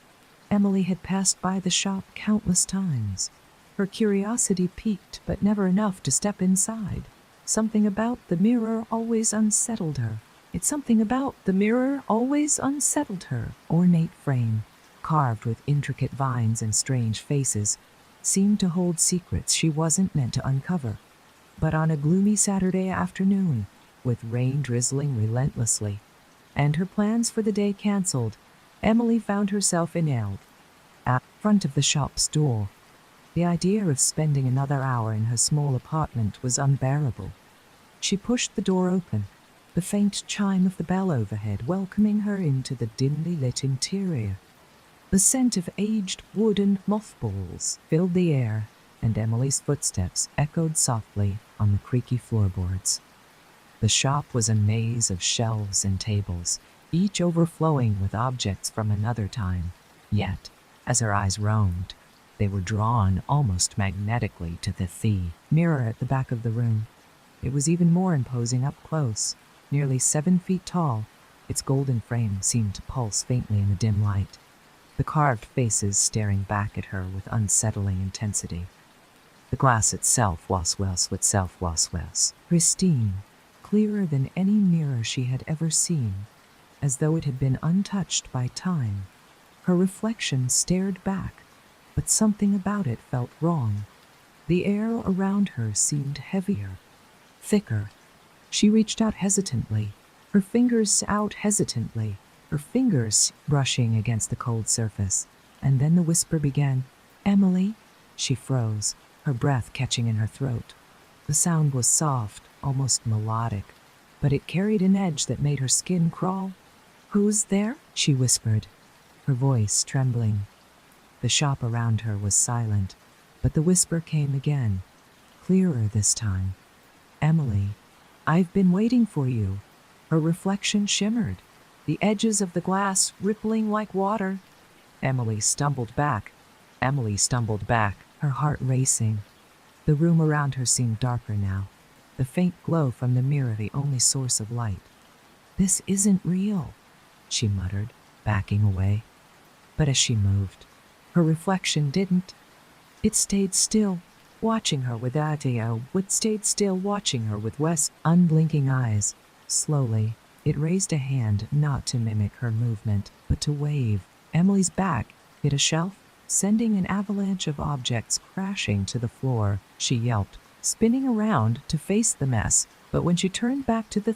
Speaker 1: Emily had passed by the shop countless times. Her curiosity piqued, but never enough to step inside. Something about the mirror always unsettled her. Ornate frame, carved with intricate vines and strange faces, seemed to hold secrets she wasn't meant to uncover. But on a gloomy Saturday afternoon, with rain drizzling relentlessly, and her plans for the day canceled, Emily found herself nailed at the front of the shop's door. The idea of spending another hour in her small apartment was unbearable. She pushed the door open, the faint chime of the bell overhead welcoming her into the dimly lit interior. The scent of aged wood and mothballs filled the air, and Emily's footsteps echoed softly on the creaky floorboards. The shop was a maze of shelves and tables, each overflowing with objects from another time. Yet, as her eyes roamed, they were drawn almost magnetically to the mirror at the back of the room. It was even more imposing up close. Nearly 7 feet tall, its golden frame seemed to pulse faintly in the dim light, the carved faces staring back at her with unsettling intensity. The glass itself was pristine, clearer than any mirror she had ever seen, as though it had been untouched by time. Her reflection stared back, but something about it felt wrong. The air around her seemed heavier, thicker. She reached out hesitantly, her fingers brushing against the cold surface, and then the whisper began. "Emily?" She froze, her breath catching in her throat. The sound was soft, almost melodic, but it carried an edge that made her skin crawl. "Who's there?" she whispered, her voice trembling. The shop around her was silent, but the whisper came again, clearer this time. "Emily, I've been waiting for you." Her reflection shimmered, the edges of the glass rippling like water. Emily stumbled back, her heart racing. The room around her seemed darker now, the faint glow from the mirror the only source of light. "This isn't real," she muttered, backing away. But as she moved, her reflection didn't. It stayed still, watching her with unblinking eyes. Slowly, it raised a hand not to mimic her movement, but to wave. Emily's back hit a shelf, sending an avalanche of objects crashing to the floor. She yelped, spinning around to face the mess, but when she turned back to the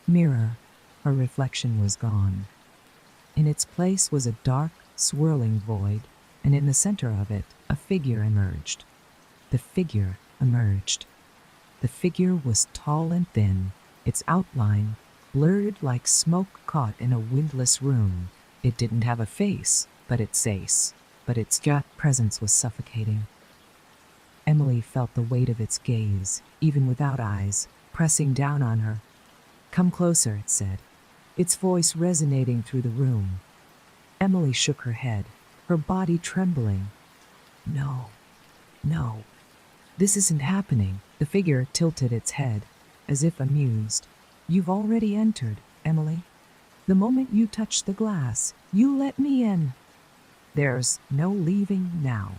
Speaker 1: mirror, her reflection was gone. In its place was a dark, swirling void, and in the center of it, a figure emerged. The figure was tall and thin, its outline blurred like smoke caught in a windless room. It didn't have a face, but its presence was suffocating. Emily felt the weight of its gaze, even without eyes, pressing down on her. "Come closer," it said, its voice resonating through the room. Emily shook her head, her body trembling. No, this isn't happening." The figure tilted its head, as if amused. "You've already entered, Emily. The moment you touched the glass, you let me in. There's no leaving now."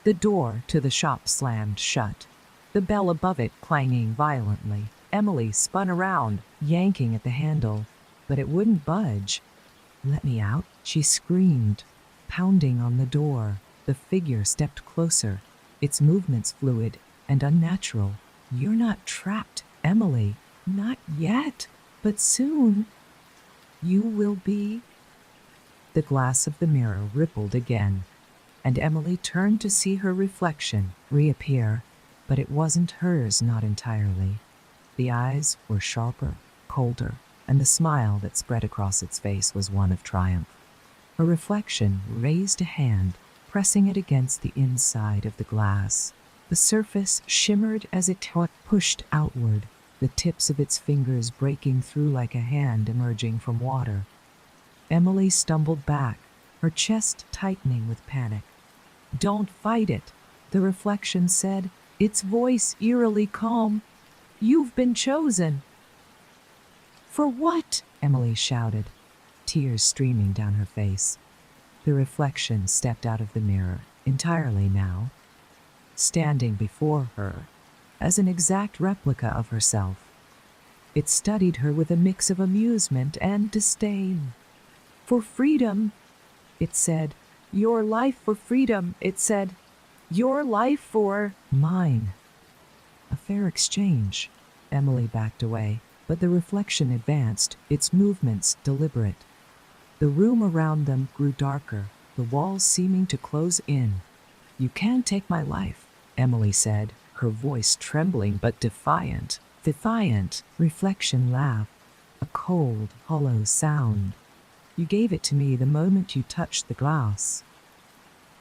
Speaker 1: The door to the shop slammed shut, the bell above it clanging violently. Emily spun around, yanking at the handle, but it wouldn't budge. "Let me out," she screamed, pounding on the door. The figure stepped closer, its movements fluid and unnatural. "You're not trapped, Emily. Not yet, but soon. You will be." The glass of the mirror rippled again, and Emily turned to see her reflection reappear, but it wasn't hers, not entirely. The eyes were sharper, colder, and the smile that spread across its face was one of triumph. Her reflection raised a hand, pressing it against the inside of the glass. The surface shimmered as it pushed outward, the tips of its fingers breaking through like a hand emerging from water. Emily stumbled back, her chest tightening with panic. "Don't fight it," the reflection said, its voice eerily calm. "You've been chosen." "For what?" Emily shouted, tears streaming down her face. The reflection stepped out of the mirror, entirely now, standing before her as an exact replica of herself. It studied her with a mix of amusement and disdain. "For freedom," it said. "Your life for freedom," it said. "Your life for mine." A fair exchange. Emily backed away, but the reflection advanced, its movements deliberate. The room around them grew darker, the walls seeming to close in. "You can't take my life," Emily said, her voice trembling but defiant. Defiant. Reflection laughed, a cold, hollow sound. "You gave it to me the moment you touched the glass."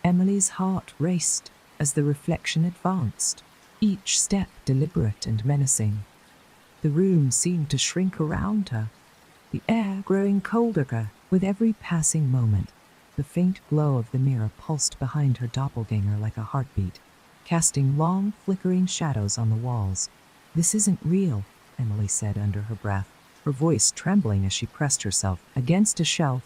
Speaker 1: Emily's heart raced as the reflection advanced, each step deliberate and menacing. The room seemed to shrink around her, the air growing colder with every passing moment. The faint glow of the mirror pulsed behind her doppelganger like a heartbeat, casting long, flickering shadows on the walls. "This isn't real," Emily said under her breath, her voice trembling as she pressed herself against a shelf.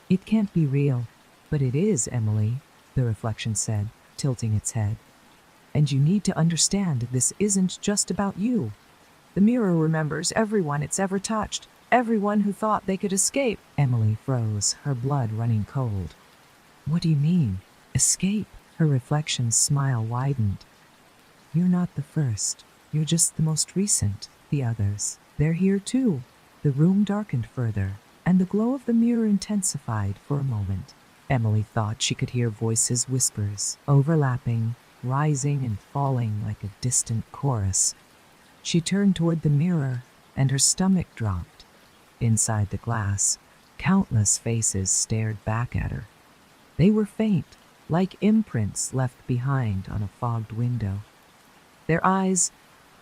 Speaker 1: "It can't be real." "But it is, Emily," the reflection said, tilting its head. "And you need to understand this isn't just about you. The mirror remembers everyone it's ever touched, everyone who thought they could escape." Emily froze, her blood running cold. "What do you mean? Escape?" Her reflection's smile widened. "You're not the first. You're just the most recent. The others, they're here too." The room darkened further, and the glow of the mirror intensified for a moment. Emily thought she could hear voices, whispers, overlapping, rising and falling like a distant chorus. She turned toward the mirror, and her stomach dropped. Inside the glass, countless faces stared back at her. They were faint, like imprints left behind on a fogged window. Their eyes,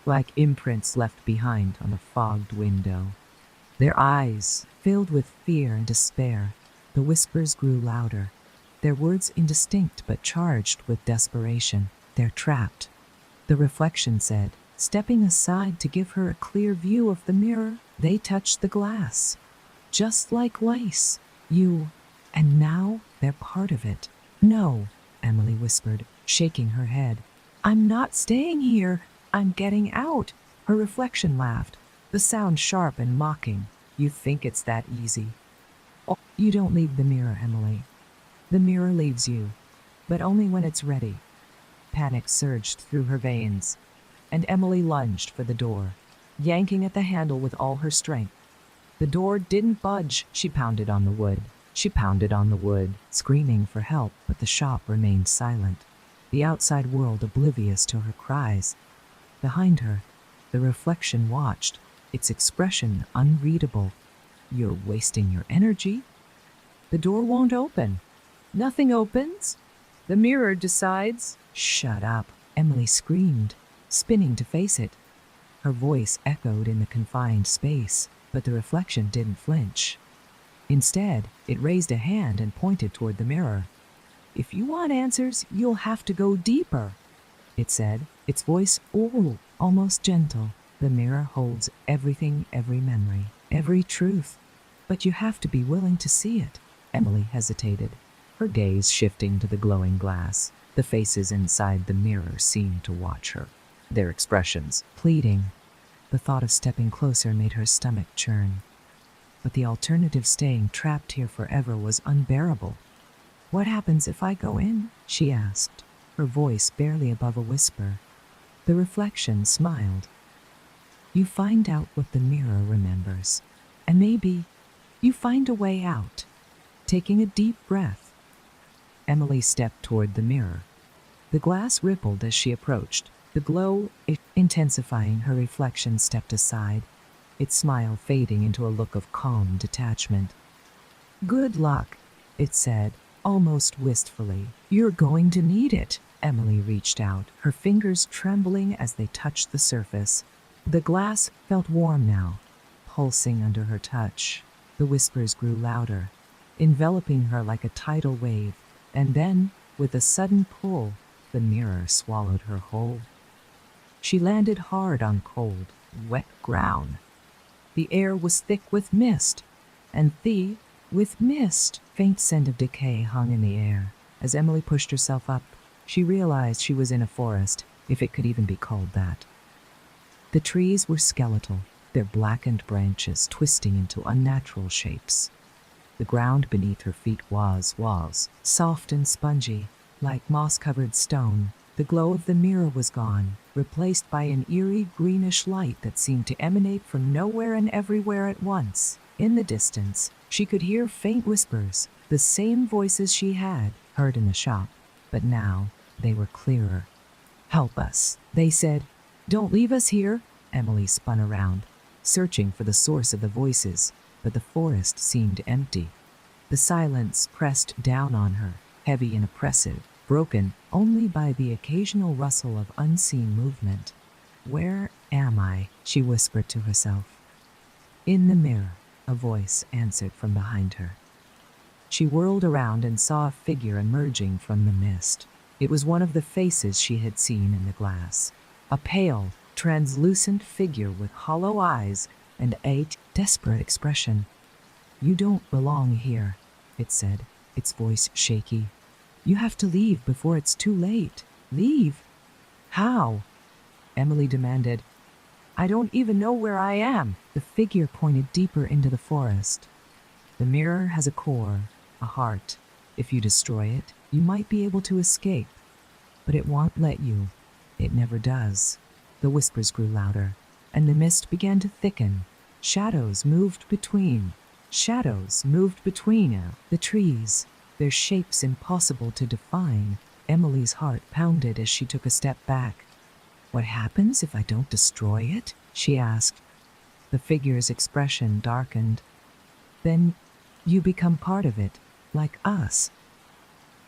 Speaker 1: like imprints left behind on a fogged window. Their eyes, filled with fear and despair. The whispers grew louder, their words indistinct but charged with desperation. "They're trapped," the reflection said, stepping aside to give her a clear view of the mirror. "They touched the glass, just like lace. And now they're part of it." "No," Emily whispered, shaking her head. "I'm not staying here. I'm getting out." Her reflection laughed, the sound sharp and mocking. "You think it's that easy?" "Oh, you don't leave the mirror, Emily. The mirror leaves you, but only when it's ready." Panic surged through her veins, and Emily lunged for the door, yanking at the handle with all her strength. The door didn't budge. She pounded on the wood. She pounded on the wood, screaming for help, but the shop remained silent, the outside world oblivious to her cries. Behind her, the reflection watched, its expression unreadable. "You're wasting your energy. The door won't open." "Nothing opens. The mirror decides." "Shut up," Emily screamed, spinning to face it. Her voice echoed in the confined space, but the reflection didn't flinch. Instead, it raised a hand and pointed toward the mirror. "If you want answers, you'll have to go deeper," it said, its voice almost gentle. "The mirror holds everything, every memory, every truth. But you have to be willing to see it." Emily hesitated, her gaze shifting to the glowing glass. The faces inside the mirror seemed to watch her, their expressions pleading. The thought of stepping closer made her stomach churn. But the alternative, staying trapped here forever, was unbearable. "What happens if I go in?" she asked, her voice barely above a whisper. The reflection smiled. "You find out what the mirror remembers, and maybe you find a way out." Taking a deep breath, Emily stepped toward the mirror. The glass rippled as she approached, the glow intensifying. Her reflection stepped aside, its smile fading into a look of calm detachment. "Good luck," it said, almost wistfully. "You're going to need it." Emily reached out, her fingers trembling as they touched the surface. The glass felt warm now, pulsing under her touch. The whispers grew louder, enveloping her like a tidal wave, and then, with a sudden pull, the mirror swallowed her whole. She landed hard on cold, wet ground. The air was thick with mist, and with mist. Faint scent of decay hung in the air. As Emily pushed herself up, she realized she was in a forest, if it could even be called that. The trees were skeletal, their blackened branches twisting into unnatural shapes. The ground beneath her feet was soft and spongy, like moss-covered stone. The glow of the mirror was gone, replaced by an eerie greenish light that seemed to emanate from nowhere and everywhere at once. In the distance, she could hear faint whispers, the same voices she had heard in the shop, but now they were clearer. "Help us," they said. "Don't leave us here." Emily spun around, searching for the source of the voices, but the forest seemed empty. The silence pressed down on her, heavy and oppressive, broken only by the occasional rustle of unseen movement. "Where am I?" she whispered to herself. In the mirror, a voice answered from behind her. She whirled around and saw a figure emerging from the mist. It was one of the faces she had seen in the glass. A pale, translucent figure with hollow eyes and a desperate expression. "You don't belong here," it said, its voice shaky. "You have to leave before it's too late." "Leave? How?" Emily demanded. "I don't even know where I am." The figure pointed deeper into the forest. "The mirror has a core, a heart. If you destroy it, you might be able to escape. But it won't let you. It never does." The whispers grew louder, and the mist began to thicken. Shadows moved between the trees, their shapes impossible to define. Emily's heart pounded as she took a step back. "What happens if I don't destroy it?" she asked. The figure's expression darkened. "Then you become part of it, like us."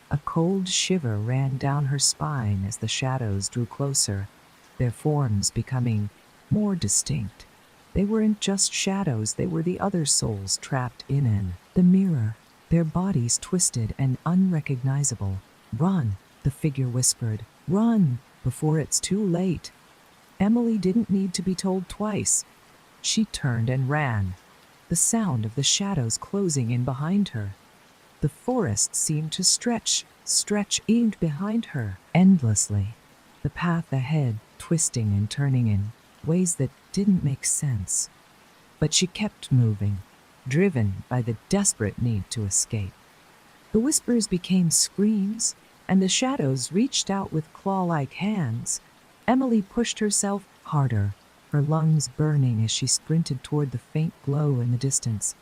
Speaker 1: A cold shiver ran down her spine as the shadows drew closer, their forms becoming more distinct. They weren't just shadows, they were the other souls trapped in the mirror, their bodies twisted and unrecognizable. "Run," the figure whispered. "Run, before it's too late." Emily didn't need to be told twice. She turned and ran, the sound of the shadows closing in behind her. The forest seemed to stretch in behind her endlessly, the path ahead twisting and turning in ways that didn't make sense. But she kept moving, driven by the desperate need to escape. The whispers became screams, and the shadows reached out with claw-like hands. Emily pushed herself harder, her lungs burning as she sprinted toward the faint glow in the distance.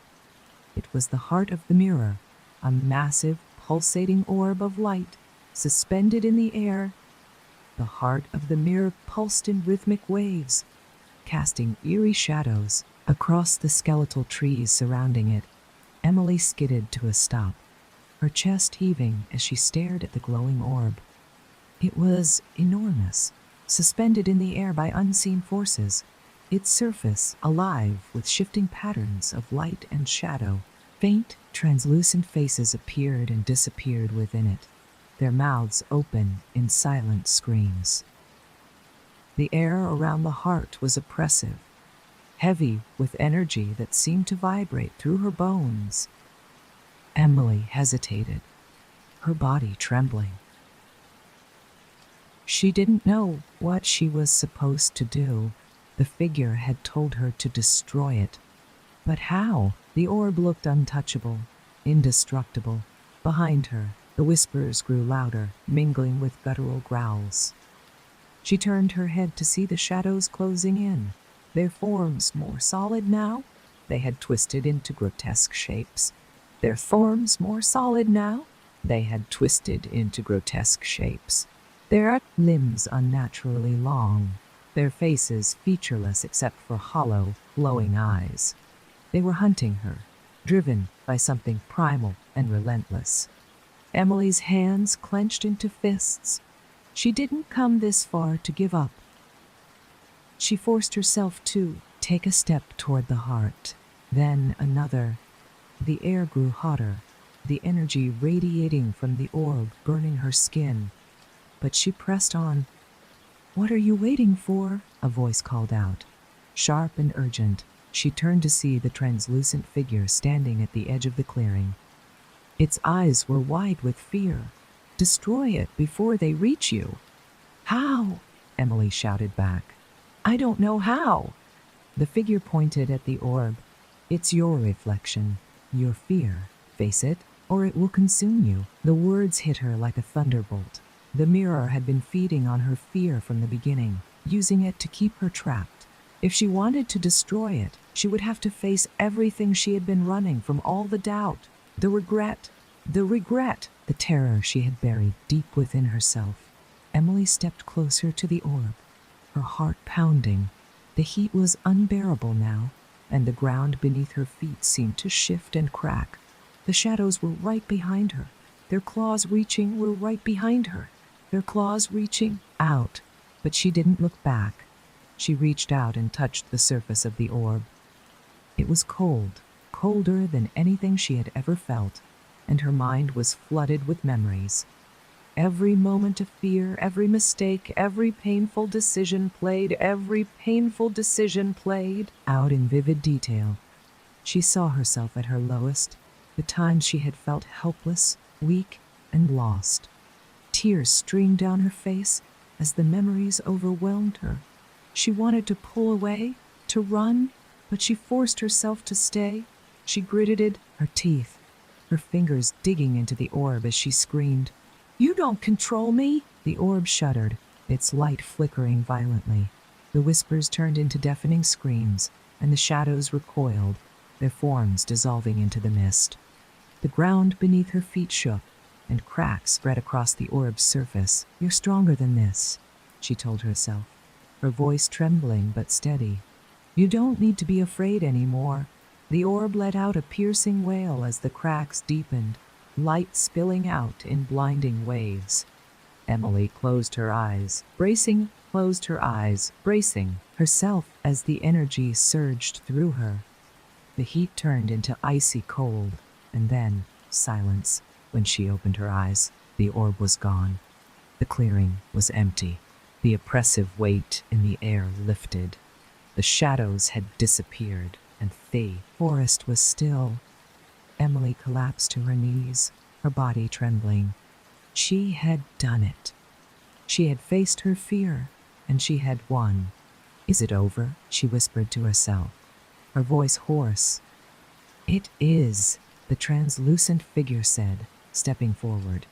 Speaker 1: It was the heart of the mirror, a massive, pulsating orb of light, suspended in the air. The heart of the mirror pulsed in rhythmic waves, casting eerie shadows across the skeletal trees surrounding it. Emily skidded to a stop, her chest heaving as she stared at the glowing orb. It was enormous, suspended in the air by unseen forces, its surface alive with shifting patterns of light and shadow. Faint, translucent faces appeared and disappeared within it, their mouths open in silent screams. The air around the heart was oppressive, heavy with energy that seemed to vibrate through her bones. Emily hesitated, her body trembling. She didn't know what she was supposed to do. The figure had told her to destroy it. But how? The orb looked untouchable, indestructible. Behind her, the whispers grew louder, mingling with guttural growls. She turned her head to see the shadows closing in, their forms more solid now. They had twisted into grotesque shapes. Their forms more solid now. They had twisted into grotesque shapes. Their limbs unnaturally long, their faces featureless except for hollow, glowing eyes. They were hunting her, driven by something primal and relentless. Emily's hands clenched into fists. She didn't come this far to give up. She forced herself to take a step toward the heart, then another. The air grew hotter, the energy radiating from the orb burning her skin. But she pressed on. "What are you waiting for?" a voice called out. Sharp and urgent, she turned to see the translucent figure standing at the edge of the clearing. Its eyes were wide with fear. "Destroy it before they reach you." "How?" Emily shouted back. "I don't know how." The figure pointed at the orb. "It's your reflection, your fear. Face it, or it will consume you." The words hit her like a thunderbolt. The mirror had been feeding on her fear from the beginning, using it to keep her trapped. If she wanted to destroy it, she would have to face everything she had been running from, all the doubt, the regret, the terror she had buried deep within herself. Emily stepped closer to the orb, her heart pounding. The heat was unbearable now, and the ground beneath her feet seemed to shift and crack. The shadows were right behind her. Their claws reaching were right behind her. Their claws reaching out. But she didn't look back. She reached out and touched the surface of the orb. It was cold, colder than anything she had ever felt, and her mind was flooded with memories. Every moment of fear, every mistake, every painful decision played out in vivid detail. She saw herself at her lowest, the times she had felt helpless, weak, and lost. Tears streamed down her face as the memories overwhelmed her. She wanted to pull away, to run, but she forced herself to stay. She gritted her teeth, her fingers digging into the orb as she screamed, "You don't control me!" The orb shuddered, its light flickering violently. The whispers turned into deafening screams, and the shadows recoiled, their forms dissolving into the mist. The ground beneath her feet shook, and cracks spread across the orb's surface. "You're stronger than this," she told herself, her voice trembling but steady. "You don't need to be afraid anymore." The orb let out a piercing wail as the cracks deepened, light spilling out in blinding waves. Emily closed her eyes, bracing herself as the energy surged through her. The heat turned into icy cold, and then silence. When she opened her eyes, the orb was gone. The clearing was empty. The oppressive weight in the air lifted. The shadows had disappeared, and the forest was still. Emily collapsed to her knees, her body trembling. She had done it. She had faced her fear, and she had won. "Is it over?" she whispered to herself, her voice hoarse. "It is," the translucent figure said, stepping forward.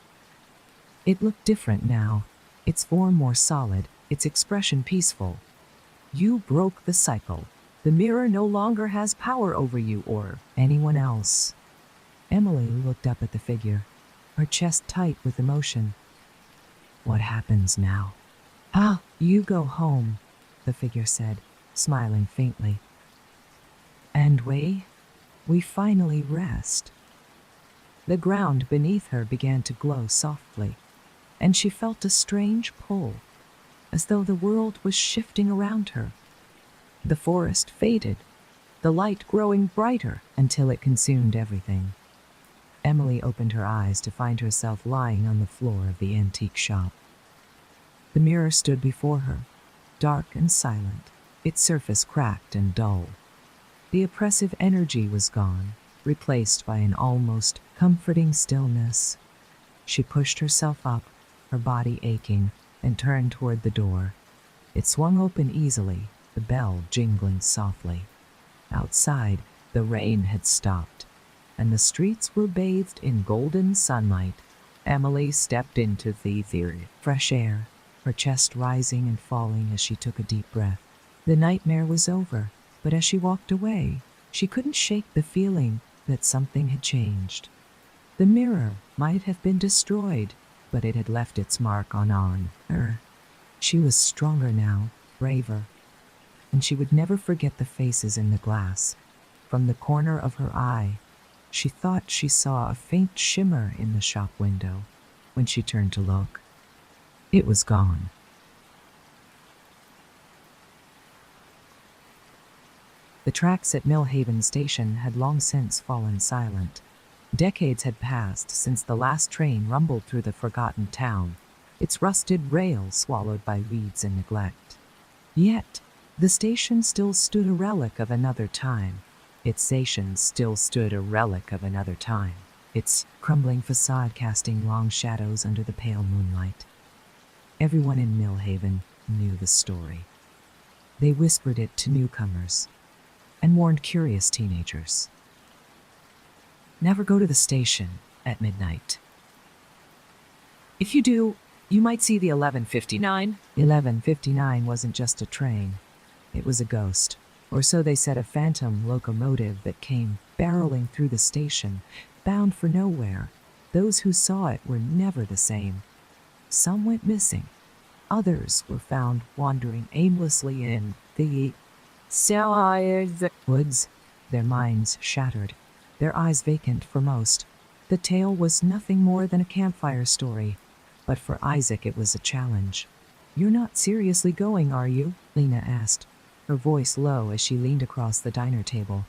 Speaker 1: It looked different now, its form more solid, its expression peaceful. "You broke the cycle. The mirror no longer has power over you or anyone else." Emily looked up at the figure, her chest tight with emotion. "What happens now?" You go home," the figure said, smiling faintly. "And we finally rest." The ground beneath her began to glow softly, and she felt a strange pull, as though the world was shifting around her. The forest faded, the light growing brighter until it consumed everything. Emily opened her eyes to find herself lying on the floor of the antique shop. The mirror stood before her, dark and silent, its surface cracked and dull. The oppressive energy was gone, replaced by an almost comforting stillness. She pushed herself up, her body aching, and turned toward the door. It swung open easily, the bell jingling softly. Outside, the rain had stopped, and the streets were bathed in golden sunlight. Emily stepped into the fresh air, her chest rising and falling as she took a deep breath. The nightmare was over, but as she walked away, she couldn't shake the feeling that something had changed. The mirror might have been destroyed, but it had left its mark on her. She was stronger now, braver, and she would never forget the faces in the glass. From the corner of her eye, She thought she saw a faint shimmer in the shop window. When she turned to look, it was gone. The tracks at Millhaven Station had long since fallen silent. Decades had passed since the last train rumbled through the forgotten town, its rusted rails swallowed by weeds and neglect. Yet, the station still stood a relic of another time. Its crumbling facade casting long shadows under the pale moonlight. Everyone in Millhaven knew the story. They whispered it to newcomers and warned curious teenagers. Never go to the station at midnight. If you do, you might see the 1159. 1159 wasn't just a train. It was a ghost, or so they said, a phantom locomotive that came barreling through the station, bound for nowhere. Those who saw it were never the same. Some went missing. Others were found wandering aimlessly in the woods, their minds shattered, their eyes vacant for most. The tale was nothing more than a campfire story, but for Isaac it was a challenge. "You're not seriously going, are you?" Lena asked, her voice low as she leaned across the diner table.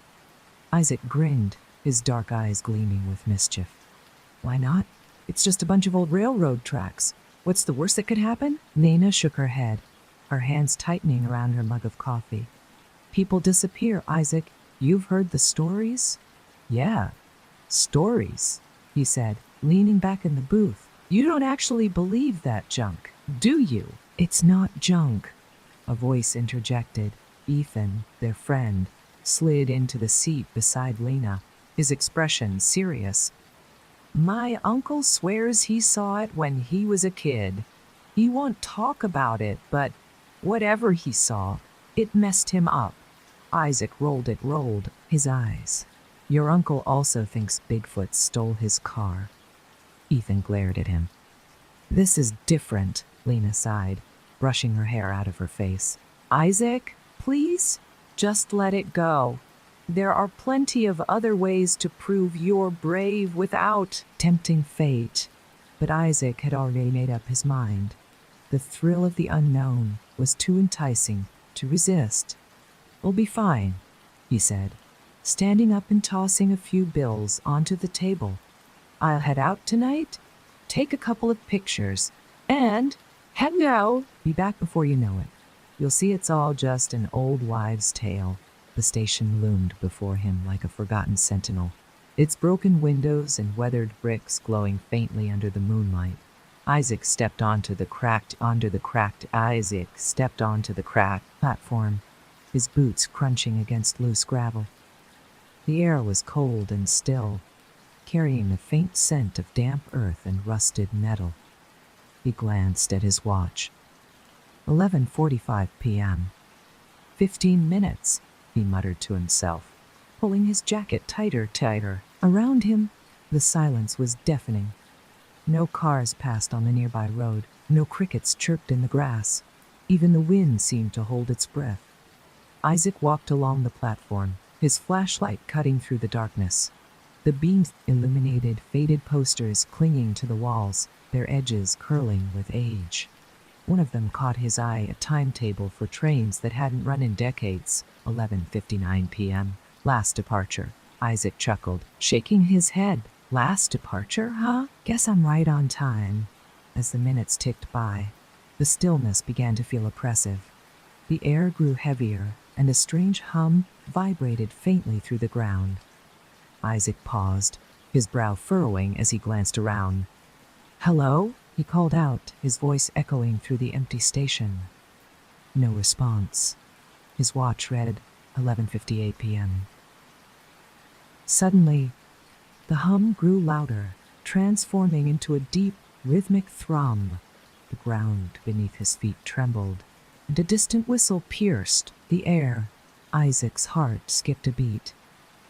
Speaker 1: Isaac grinned, his dark eyes gleaming with mischief. "Why not? It's just a bunch of old railroad tracks. What's the worst that could happen?" Lena shook her head, her hands tightening around her mug of coffee. "People disappear, Isaac. You've heard the stories?" "Yeah, stories," he said, leaning back in the booth. "You don't actually believe that junk, do you?" "It's not junk," a voice interjected. Ethan, their friend, slid into the seat beside Lena, his expression serious. "My uncle swears he saw it when he was a kid. He won't talk about it, but whatever he saw, it messed him up." Isaac rolled his eyes. "Your uncle also thinks Bigfoot stole his car." Ethan glared at him. "This is different," Lena sighed, brushing her hair out of her face. "Isaac, please, just let it go. There are plenty of other ways to prove you're brave without tempting fate." But Isaac had already made up his mind. The thrill of the unknown was too enticing to resist. "We'll be fine," he said, standing up and tossing a few bills onto the table. "I'll head out tonight, take a couple of pictures, and head out. Be back before you know it. You'll see it's all just an old wives' tale." The station loomed before him like a forgotten sentinel, its broken windows and weathered bricks glowing faintly under the moonlight. Isaac stepped onto the cracked platform, his boots crunching against loose gravel. The air was cold and still, carrying the faint scent of damp earth and rusted metal. He glanced at his watch. 11:45 p.m. 15 minutes, he muttered to himself, pulling his jacket tighter. Around him, the silence was deafening. No cars passed on the nearby road. No crickets chirped in the grass. Even the wind seemed to hold its breath. Isaac walked along the platform, his flashlight cutting through the darkness. The beams illuminated faded posters clinging to the walls, their edges curling with age. One of them caught his eye, a timetable for trains that hadn't run in decades. 11:59 p.m. Last departure. Isaac chuckled, shaking his head. "Last departure, huh? Guess I'm right on time." As the minutes ticked by, the stillness began to feel oppressive. The air grew heavier, and a strange hum vibrated faintly through the ground. Isaac paused, his brow furrowing as he glanced around. "Hello?" he called out, his voice echoing through the empty station. No response. His watch read 11:58 p.m. Suddenly, the hum grew louder, transforming into a deep, rhythmic thrum. The ground beneath his feet trembled, and a distant whistle pierced the air. Isaac's heart skipped a beat.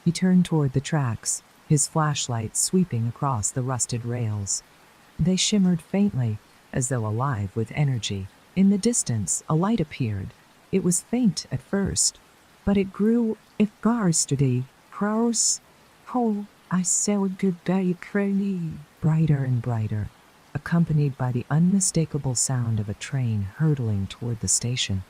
Speaker 1: He turned toward the tracks, his flashlight sweeping across the rusted rails. They shimmered faintly, as though alive with energy. In the distance, a light appeared. It was faint at first, but it grew. Garstedy, Kraus, Ho, I saw a goodbye crony, brighter and brighter, accompanied by the unmistakable sound of a train hurtling toward the station.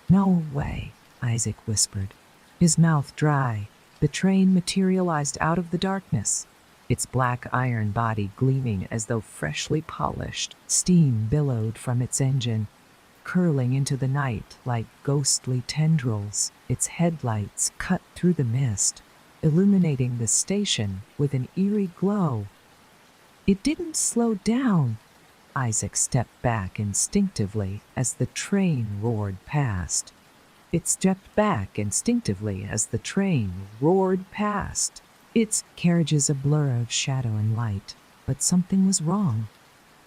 Speaker 1: No way, Isaac whispered, his mouth dry. The train materialized out of the darkness, its black iron body gleaming as though freshly polished. Steam billowed from its engine, curling into the night like ghostly tendrils. Its headlights cut through the mist, illuminating the station with an eerie glow. It didn't slow down. Isaac stepped back instinctively as the train roared past. It stepped back instinctively as the train roared past, its carriages a blur of shadow and light. But something was wrong.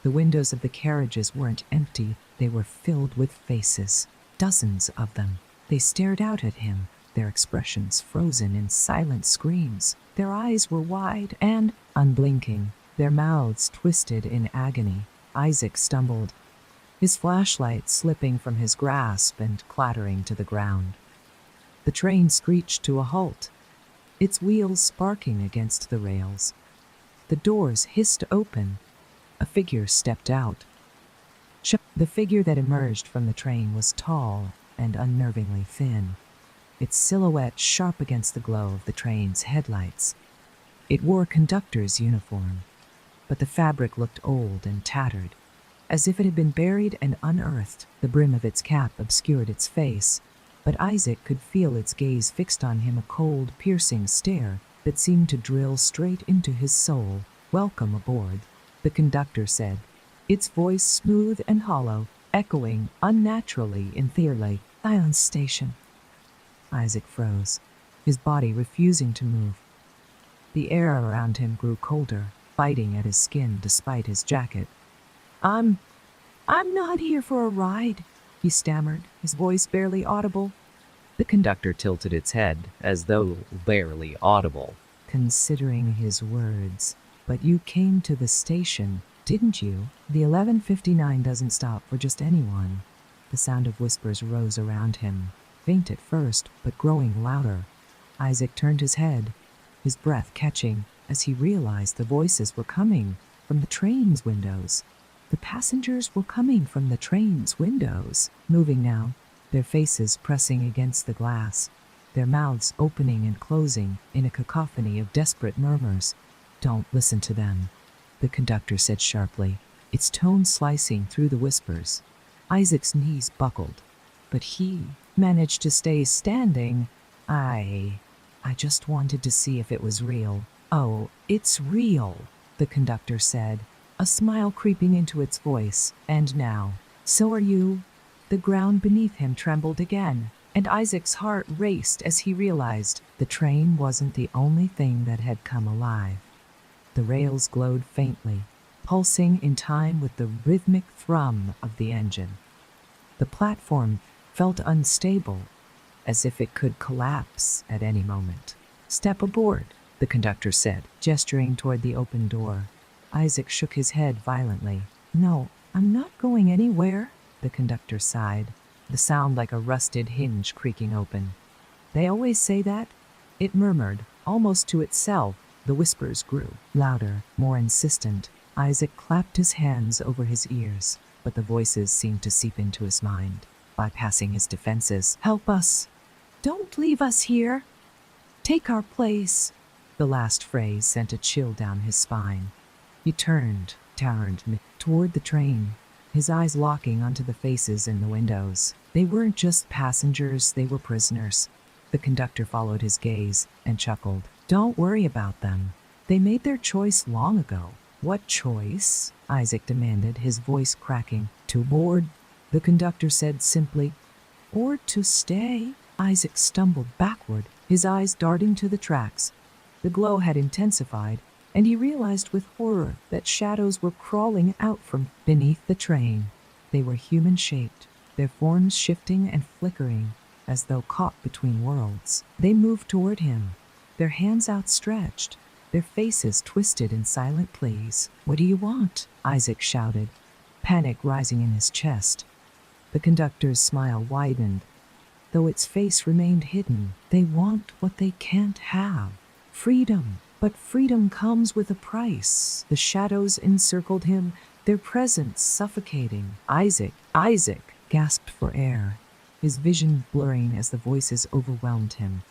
Speaker 1: The windows of the carriages weren't empty, they were filled with faces, dozens of them. They stared out at him, their expressions frozen in silent screams. Their eyes were wide and unblinking, their mouths twisted in agony. Isaac stumbled, his flashlight slipping from his grasp and clattering to the ground. The train screeched to a halt, its wheels sparking against the rails. The doors hissed open. A figure stepped out. The figure that emerged from the train was tall and unnervingly thin, its silhouette sharp against the glow of the train's headlights. It wore a conductor's uniform, but the fabric looked old and tattered, as if it had been buried and unearthed. The brim of its cap obscured its face, but Isaac could feel its gaze fixed on him, a cold, piercing stare that seemed to drill straight into his soul. "Welcome aboard," the conductor said, its voice smooth and hollow, echoing unnaturally in Thierley Island Station. Isaac froze, his body refusing to move. The air around him grew colder, biting at his skin despite his jacket. I'm not here for a ride," he stammered, his voice barely audible. The conductor tilted its head, as though barely audible, considering his words. "But you came to the station, didn't you? The 11:59 doesn't stop for just anyone." The sound of whispers rose around him, faint at first, but growing louder. Isaac turned his head, his breath catching, as he realized the voices were coming from the train's windows. The passengers were coming from the train's windows, moving now, their faces pressing against the glass, their mouths opening and closing in a cacophony of desperate murmurs. "Don't listen to them," the conductor said sharply, its tone slicing through the whispers. Isaac's knees buckled, but he managed to stay standing. I just wanted to see if it was real." "Oh, it's real," the conductor said, a smile creeping into its voice. "And now, so are you." The ground beneath him trembled again, and Isaac's heart raced as he realized the train wasn't the only thing that had come alive. The rails glowed faintly, pulsing in time with the rhythmic thrum of the engine. The platform felt unstable, as if it could collapse at any moment. "Step aboard," the conductor said, gesturing toward the open door. Isaac shook his head violently. "No, I'm not going anywhere," the conductor sighed, the sound like a rusted hinge creaking open. "They always say that," it murmured, almost to itself. The whispers grew louder, more insistent. Isaac clapped his hands over his ears, but the voices seemed to seep into his mind, bypassing his defenses. "Help us! Don't leave us here! Take our place!" The last phrase sent a chill down his spine. He turned toward the train, his eyes locking onto the faces in the windows. They weren't just passengers, they were prisoners. The conductor followed his gaze and chuckled. "Don't worry about them. They made their choice long ago." "What choice?" Isaac demanded, his voice cracking. "To board," the conductor said simply. "Or to stay." Isaac stumbled backward, his eyes darting to the tracks. The glow had intensified, and he realized with horror that shadows were crawling out from beneath the train. They were human-shaped, their forms shifting and flickering, as though caught between worlds. They moved toward him, their hands outstretched, their faces twisted in silent pleas. "What do you want?" Isaac shouted, panic rising in his chest. The conductor's smile widened, though its face remained hidden. "They want what they can't have. Freedom. But freedom comes with a price. The shadows encircled him, their presence suffocating. Isaac, Isaac, gasped for air, his vision blurring as the voices overwhelmed him.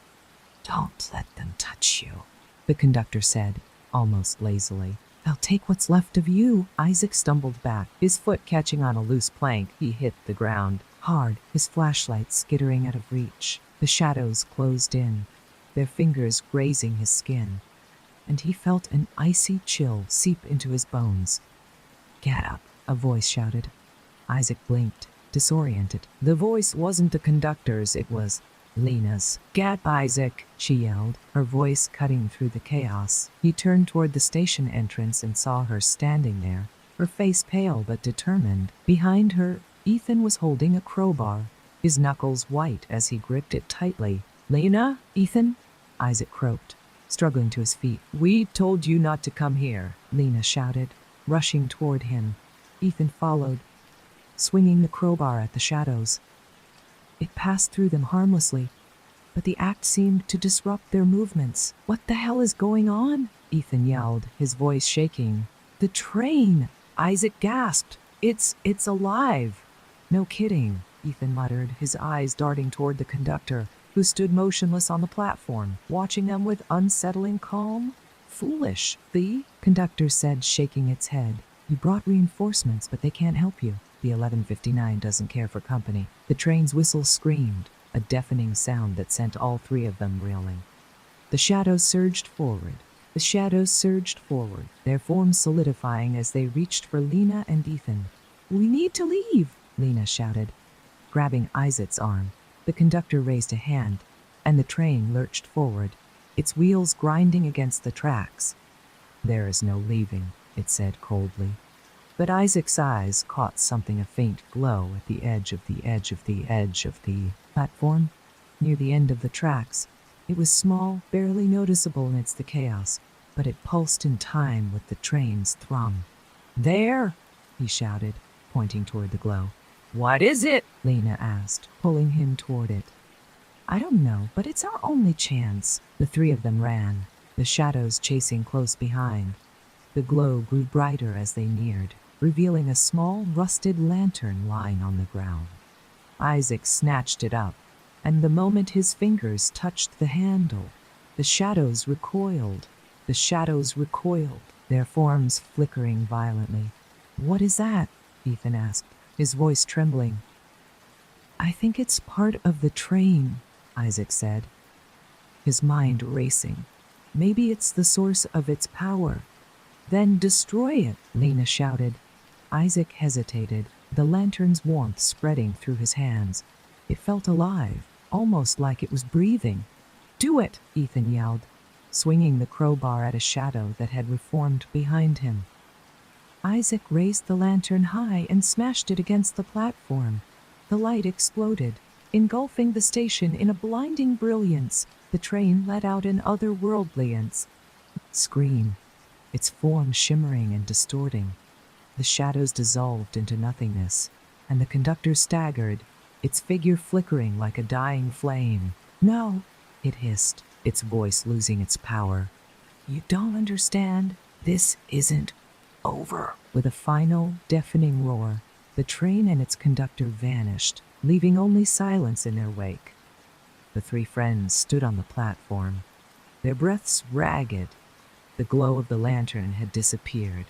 Speaker 1: Don't let them touch you, the conductor said, almost lazily. They'll take what's left of you. Isaac stumbled back, his foot catching on a loose plank. He hit the ground hard, his flashlight skittering out of reach. The shadows closed in, their fingers grazing his skin, and he felt an icy chill seep into his bones. Get up, a voice shouted. Isaac blinked, disoriented. The voice wasn't the conductor's, it was Lena's. Get up, Isaac, she yelled, her voice cutting through the chaos. He turned toward the station entrance and saw her standing there, her face pale but determined. Behind her, Ethan was holding a crowbar, his knuckles white as he gripped it tightly. Lena? Ethan? Isaac croaked, struggling to his feet. We told you not to come here, Lena shouted, rushing toward him. Ethan followed, swinging the crowbar at the shadows. It passed through them harmlessly, but the act seemed to disrupt their movements. What the hell is going on? Ethan yelled, his voice shaking. The train! Isaac gasped. It's alive. No kidding, Ethan muttered, his eyes darting toward the conductor, who stood motionless on the platform, watching them with unsettling calm. Foolish, the conductor said, shaking its head. You brought reinforcements, but they can't help you. The 1159 doesn't care for company. The train's whistle screamed, a deafening sound that sent all three of them reeling. The shadows surged forward. The shadows surged forward, their forms solidifying as they reached for Lena and Ethan. We need to leave, Lena shouted, grabbing Isaac's arm. The conductor raised a hand, and the train lurched forward, its wheels grinding against the tracks. There is no leaving, it said coldly. But Isaac's eyes caught something, a faint glow at the edge of the platform, near the end of the tracks. It was small, barely noticeable amidst the chaos, but it pulsed in time with the train's thrum. There, he shouted, pointing toward the glow. What is it? Lena asked, pulling him toward it. I don't know, but it's our only chance. The three of them ran, the shadows chasing close behind. The glow grew brighter as they neared, revealing a small, rusted lantern lying on the ground. Isaac snatched it up, and the moment his fingers touched the handle, the shadows recoiled. The shadows recoiled, their forms flickering violently. What is that? Ethan asked, his voice trembling. I think it's part of the train, Isaac said, his mind racing. Maybe it's the source of its power. Then destroy it, Lena shouted. Isaac hesitated, the lantern's warmth spreading through his hands. It felt alive, almost like it was breathing. Do it, Ethan yelled, swinging the crowbar at a shadow that had reformed behind him. Isaac raised the lantern high and smashed it against the platform. The light exploded, engulfing the station in a blinding brilliance. The train let out an otherworldly scream, its form shimmering and distorting. The shadows dissolved into nothingness, and the conductor staggered, its figure flickering like a dying flame. No, it hissed, its voice losing its power. You don't understand. This isn't over. With a final, deafening roar, the train and its conductor vanished, leaving only silence in their wake. The three friends stood on the platform, their breaths ragged. The glow of the lantern had disappeared,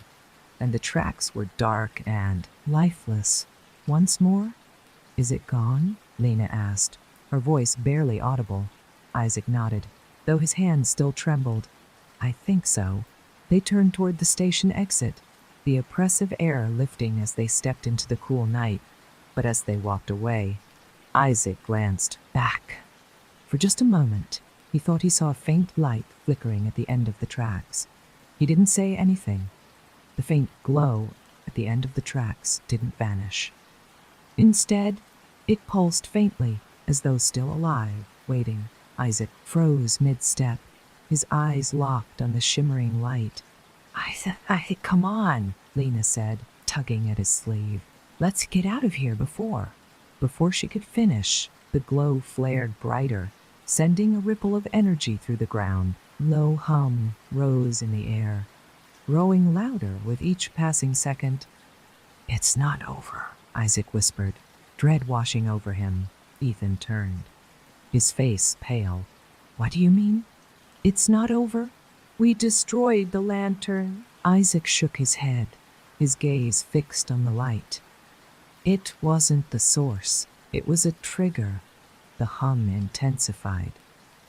Speaker 1: and the tracks were dark and lifeless. Once more? Is it gone? Lena asked, her voice barely audible. Isaac nodded, though his hands still trembled. I think so. They turned toward the station exit, the oppressive air lifting as they stepped into the cool night. But as they walked away, Isaac glanced back. For just a moment, he thought he saw a faint light flickering at the end of the tracks. He didn't say anything. The faint glow at the end of the tracks didn't vanish. Instead, it pulsed faintly, as though still alive, waiting. Isaac froze mid-step, his eyes locked on the shimmering light. I come on, Lena said, tugging at his sleeve. Let's get out of here before she could finish. The glow flared brighter, sending a ripple of energy through the ground. low hum rose in the air, growing louder with each passing second. "It's not over," Isaac whispered, dread washing over him. Ethan turned, his face pale. "What do you mean?" "It's not over. We destroyed the lantern." Isaac shook his head, his gaze fixed on the light. It wasn't the source, it was a trigger. The hum intensified,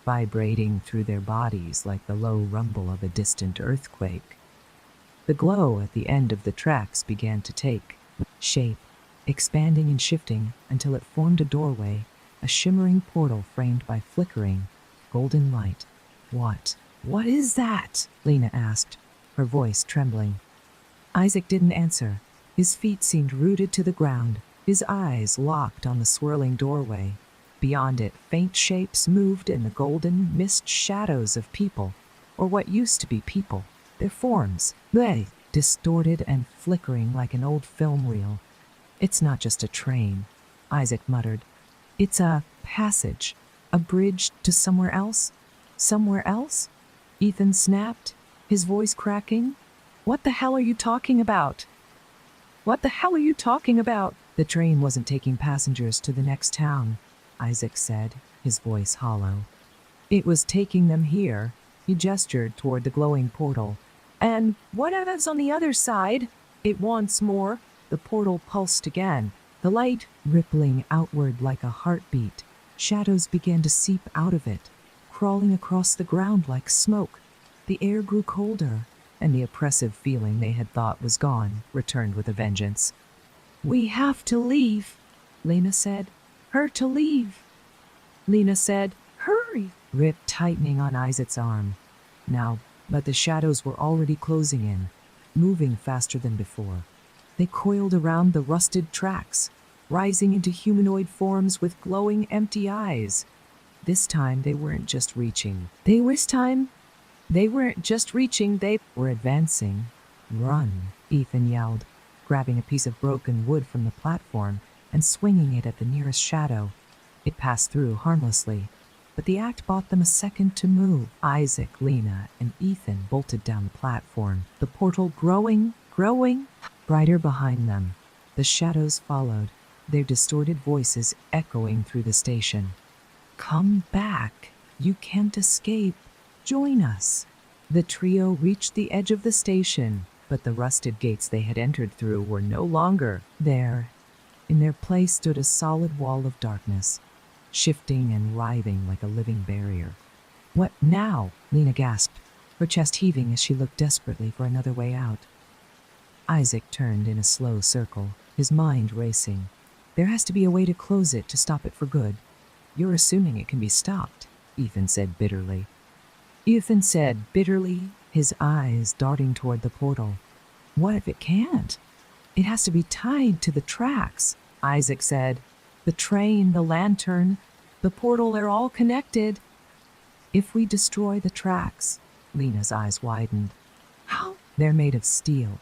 Speaker 1: vibrating through their bodies like the low rumble of a distant earthquake. The glow at the end of the tracks began to take shape, expanding and shifting until it formed a doorway, a shimmering portal framed by flickering, golden light. What is that?" Lena asked, her voice trembling. Isaac didn't answer. His feet seemed rooted to the ground, his eyes locked on the swirling doorway. Beyond it, faint shapes moved in the golden mist shadows of people, or what used to be people. Their forms, they distorted and flickering like an old film reel. "It's not just a train," Isaac muttered. "It's a passage, a bridge to somewhere else." "Somewhere else?" Ethan snapped, his voice cracking. "What the hell are you talking about? What the hell are you talking about?" "The train wasn't taking passengers to the next town," Isaac said, his voice hollow. "It was taking them here." He gestured toward the glowing portal. "And whatever's on the other side, it wants more." The portal pulsed again, the light rippling outward like a heartbeat. Shadows began to seep out of it, crawling across the ground like smoke. The air grew colder, and the oppressive feeling they had thought was gone returned with a vengeance. "We have to leave," Lena said. "Her to leave." Lena said, "Hurry," grip tightening on Isaac's arm. Now, but the shadows were already closing in, moving faster than before. They coiled around the rusted tracks, rising into humanoid forms with glowing empty eyes. This time they weren't just reaching. They were advancing. "Run," Ethan yelled, grabbing a piece of broken wood from the platform and swinging it at the nearest shadow. It passed through harmlessly, but the act bought them a second to move. Isaac, Lena, and Ethan bolted down the platform, the portal growing, brighter behind them. The shadows followed, their distorted voices echoing through the station. "Come back. You can't escape. Join us." The trio reached the edge of the station, but the rusted gates they had entered through were no longer there. In their place stood a solid wall of darkness, shifting and writhing like a living barrier. "What now?" Lena gasped, her chest heaving as she looked desperately for another way out. Isaac turned in a slow circle, his mind racing. "There has to be a way to close it, to stop it for good." "You're assuming it can be stopped," Ethan said bitterly. His eyes darting toward the portal. "What if it can't? It has to be tied to the tracks," Isaac said. "The train, the lantern, the portal, they're all connected." "If we destroy the tracks," Lena's eyes widened. "How?" "They're made of steel.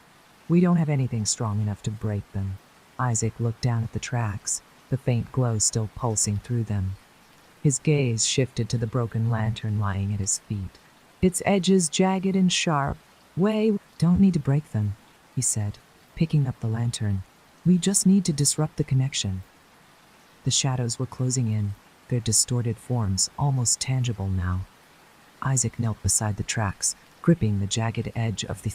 Speaker 1: We don't have anything strong enough to break them." Isaac looked down at the tracks, the faint glow still pulsing through them. His gaze shifted to the broken lantern lying at his feet, its edges jagged and sharp. "We don't need to break them," he said, picking up the lantern. "We just need to disrupt the connection." The shadows were closing in, their distorted forms almost tangible now. Isaac knelt beside the tracks, gripping the jagged edge of the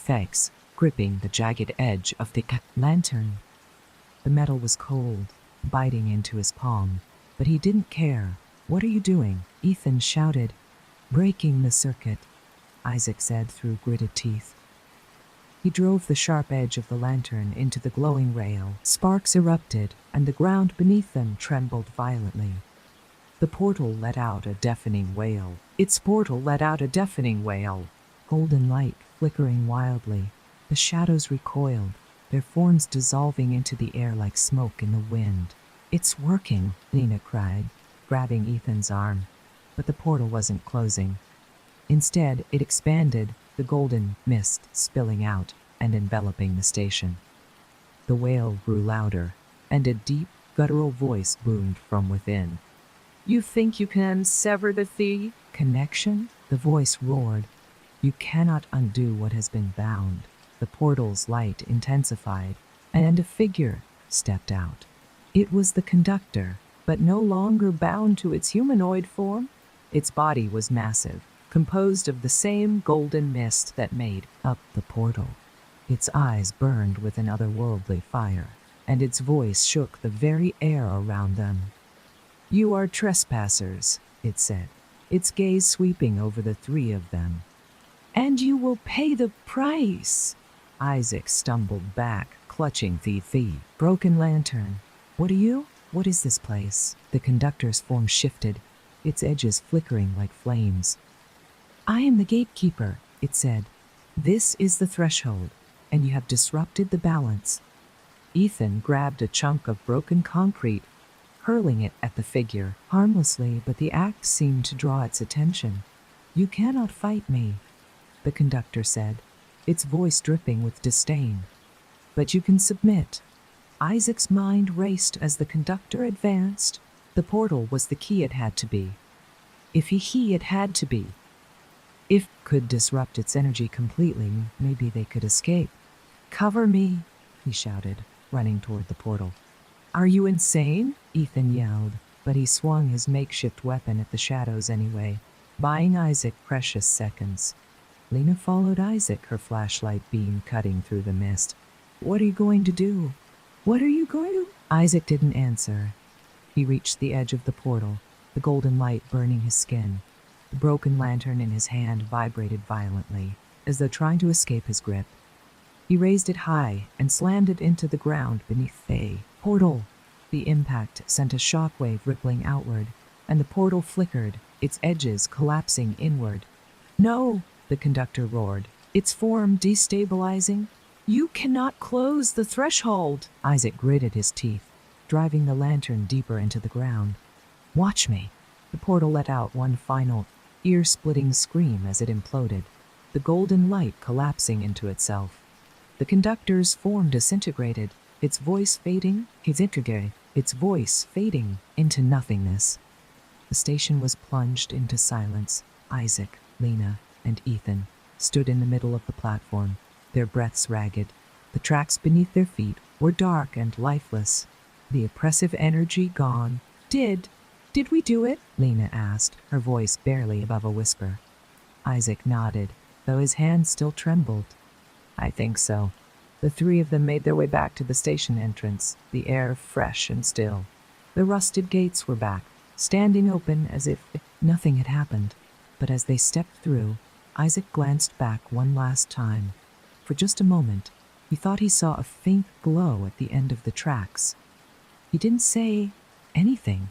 Speaker 1: lantern. The metal was cold, biting into his palm, but he didn't care. "What are you doing?" Ethan shouted. "Breaking the circuit," Isaac said through gritted teeth. He drove the sharp edge of the lantern into the glowing rail. Sparks erupted, and the ground beneath them trembled violently. The portal let out a deafening wail. Golden light flickering wildly. The shadows recoiled, their forms dissolving into the air like smoke in the wind. "It's working," Lena cried, grabbing Ethan's arm. But the portal wasn't closing. Instead, it expanded, the golden mist spilling out and enveloping the station. The wail grew louder, and a deep, guttural voice boomed from within. "You think you can sever the connection?" The voice roared. You cannot undo what has been bound. The portal's light intensified, and a figure stepped out. It was the conductor, but no longer bound to its humanoid form. Its body was massive, composed of the same golden mist that made up the portal. Its eyes burned with an otherworldly fire, and its voice shook the very air around them. You are trespassers, it said, its gaze sweeping over the three of them. And you will pay the price. Isaac stumbled back, clutching the broken lantern. What are you? What is this place? The conductor's form shifted, its edges flickering like flames. I am the gatekeeper, it said. This is the threshold, and you have disrupted the balance. Ethan grabbed a chunk of broken concrete, hurling it at the figure, harmlessly, but the act seemed to draw its attention. You cannot fight me, the conductor said, its voice dripping with disdain. But you can submit. Isaac's mind raced as the conductor advanced. The portal was the key it had to be. If it had to be. If could disrupt its energy completely, maybe they could escape. Cover me, he shouted, running toward the portal. Are you insane? Ethan yelled, but he swung his makeshift weapon at the shadows anyway, buying Isaac precious seconds. Lena followed Isaac, her flashlight beam cutting through the mist. What are you going to do? What are you going to? Isaac didn't answer. He reached the edge of the portal, the golden light burning his skin. The broken lantern in his hand vibrated violently, as though trying to escape his grip. He raised it high and slammed it into the ground beneath the portal. The impact sent a shockwave rippling outward, and the portal flickered, its edges collapsing inward. No, the conductor roared, its form destabilizing. You cannot close the threshold. Isaac gritted his teeth, driving the lantern deeper into the ground. Watch me. The portal let out one final, ear-splitting scream as it imploded, the golden light collapsing into itself. The conductor's form disintegrated, its voice fading into nothingness. The station was plunged into silence. Isaac, Lena, and Ethan stood in the middle of the platform, their breaths ragged. The tracks beneath their feet were dark and lifeless, the oppressive energy gone. Did we do it? Lena asked, her voice barely above a whisper. Isaac nodded, though his hand still trembled. I think so. The three of them made their way back to the station entrance, the air fresh and still. The rusted gates were back, standing open as if nothing had happened. But as they stepped through, Isaac glanced back one last time. For just a moment, he thought he saw a faint glow at the end of the tracks. He didn't say anything,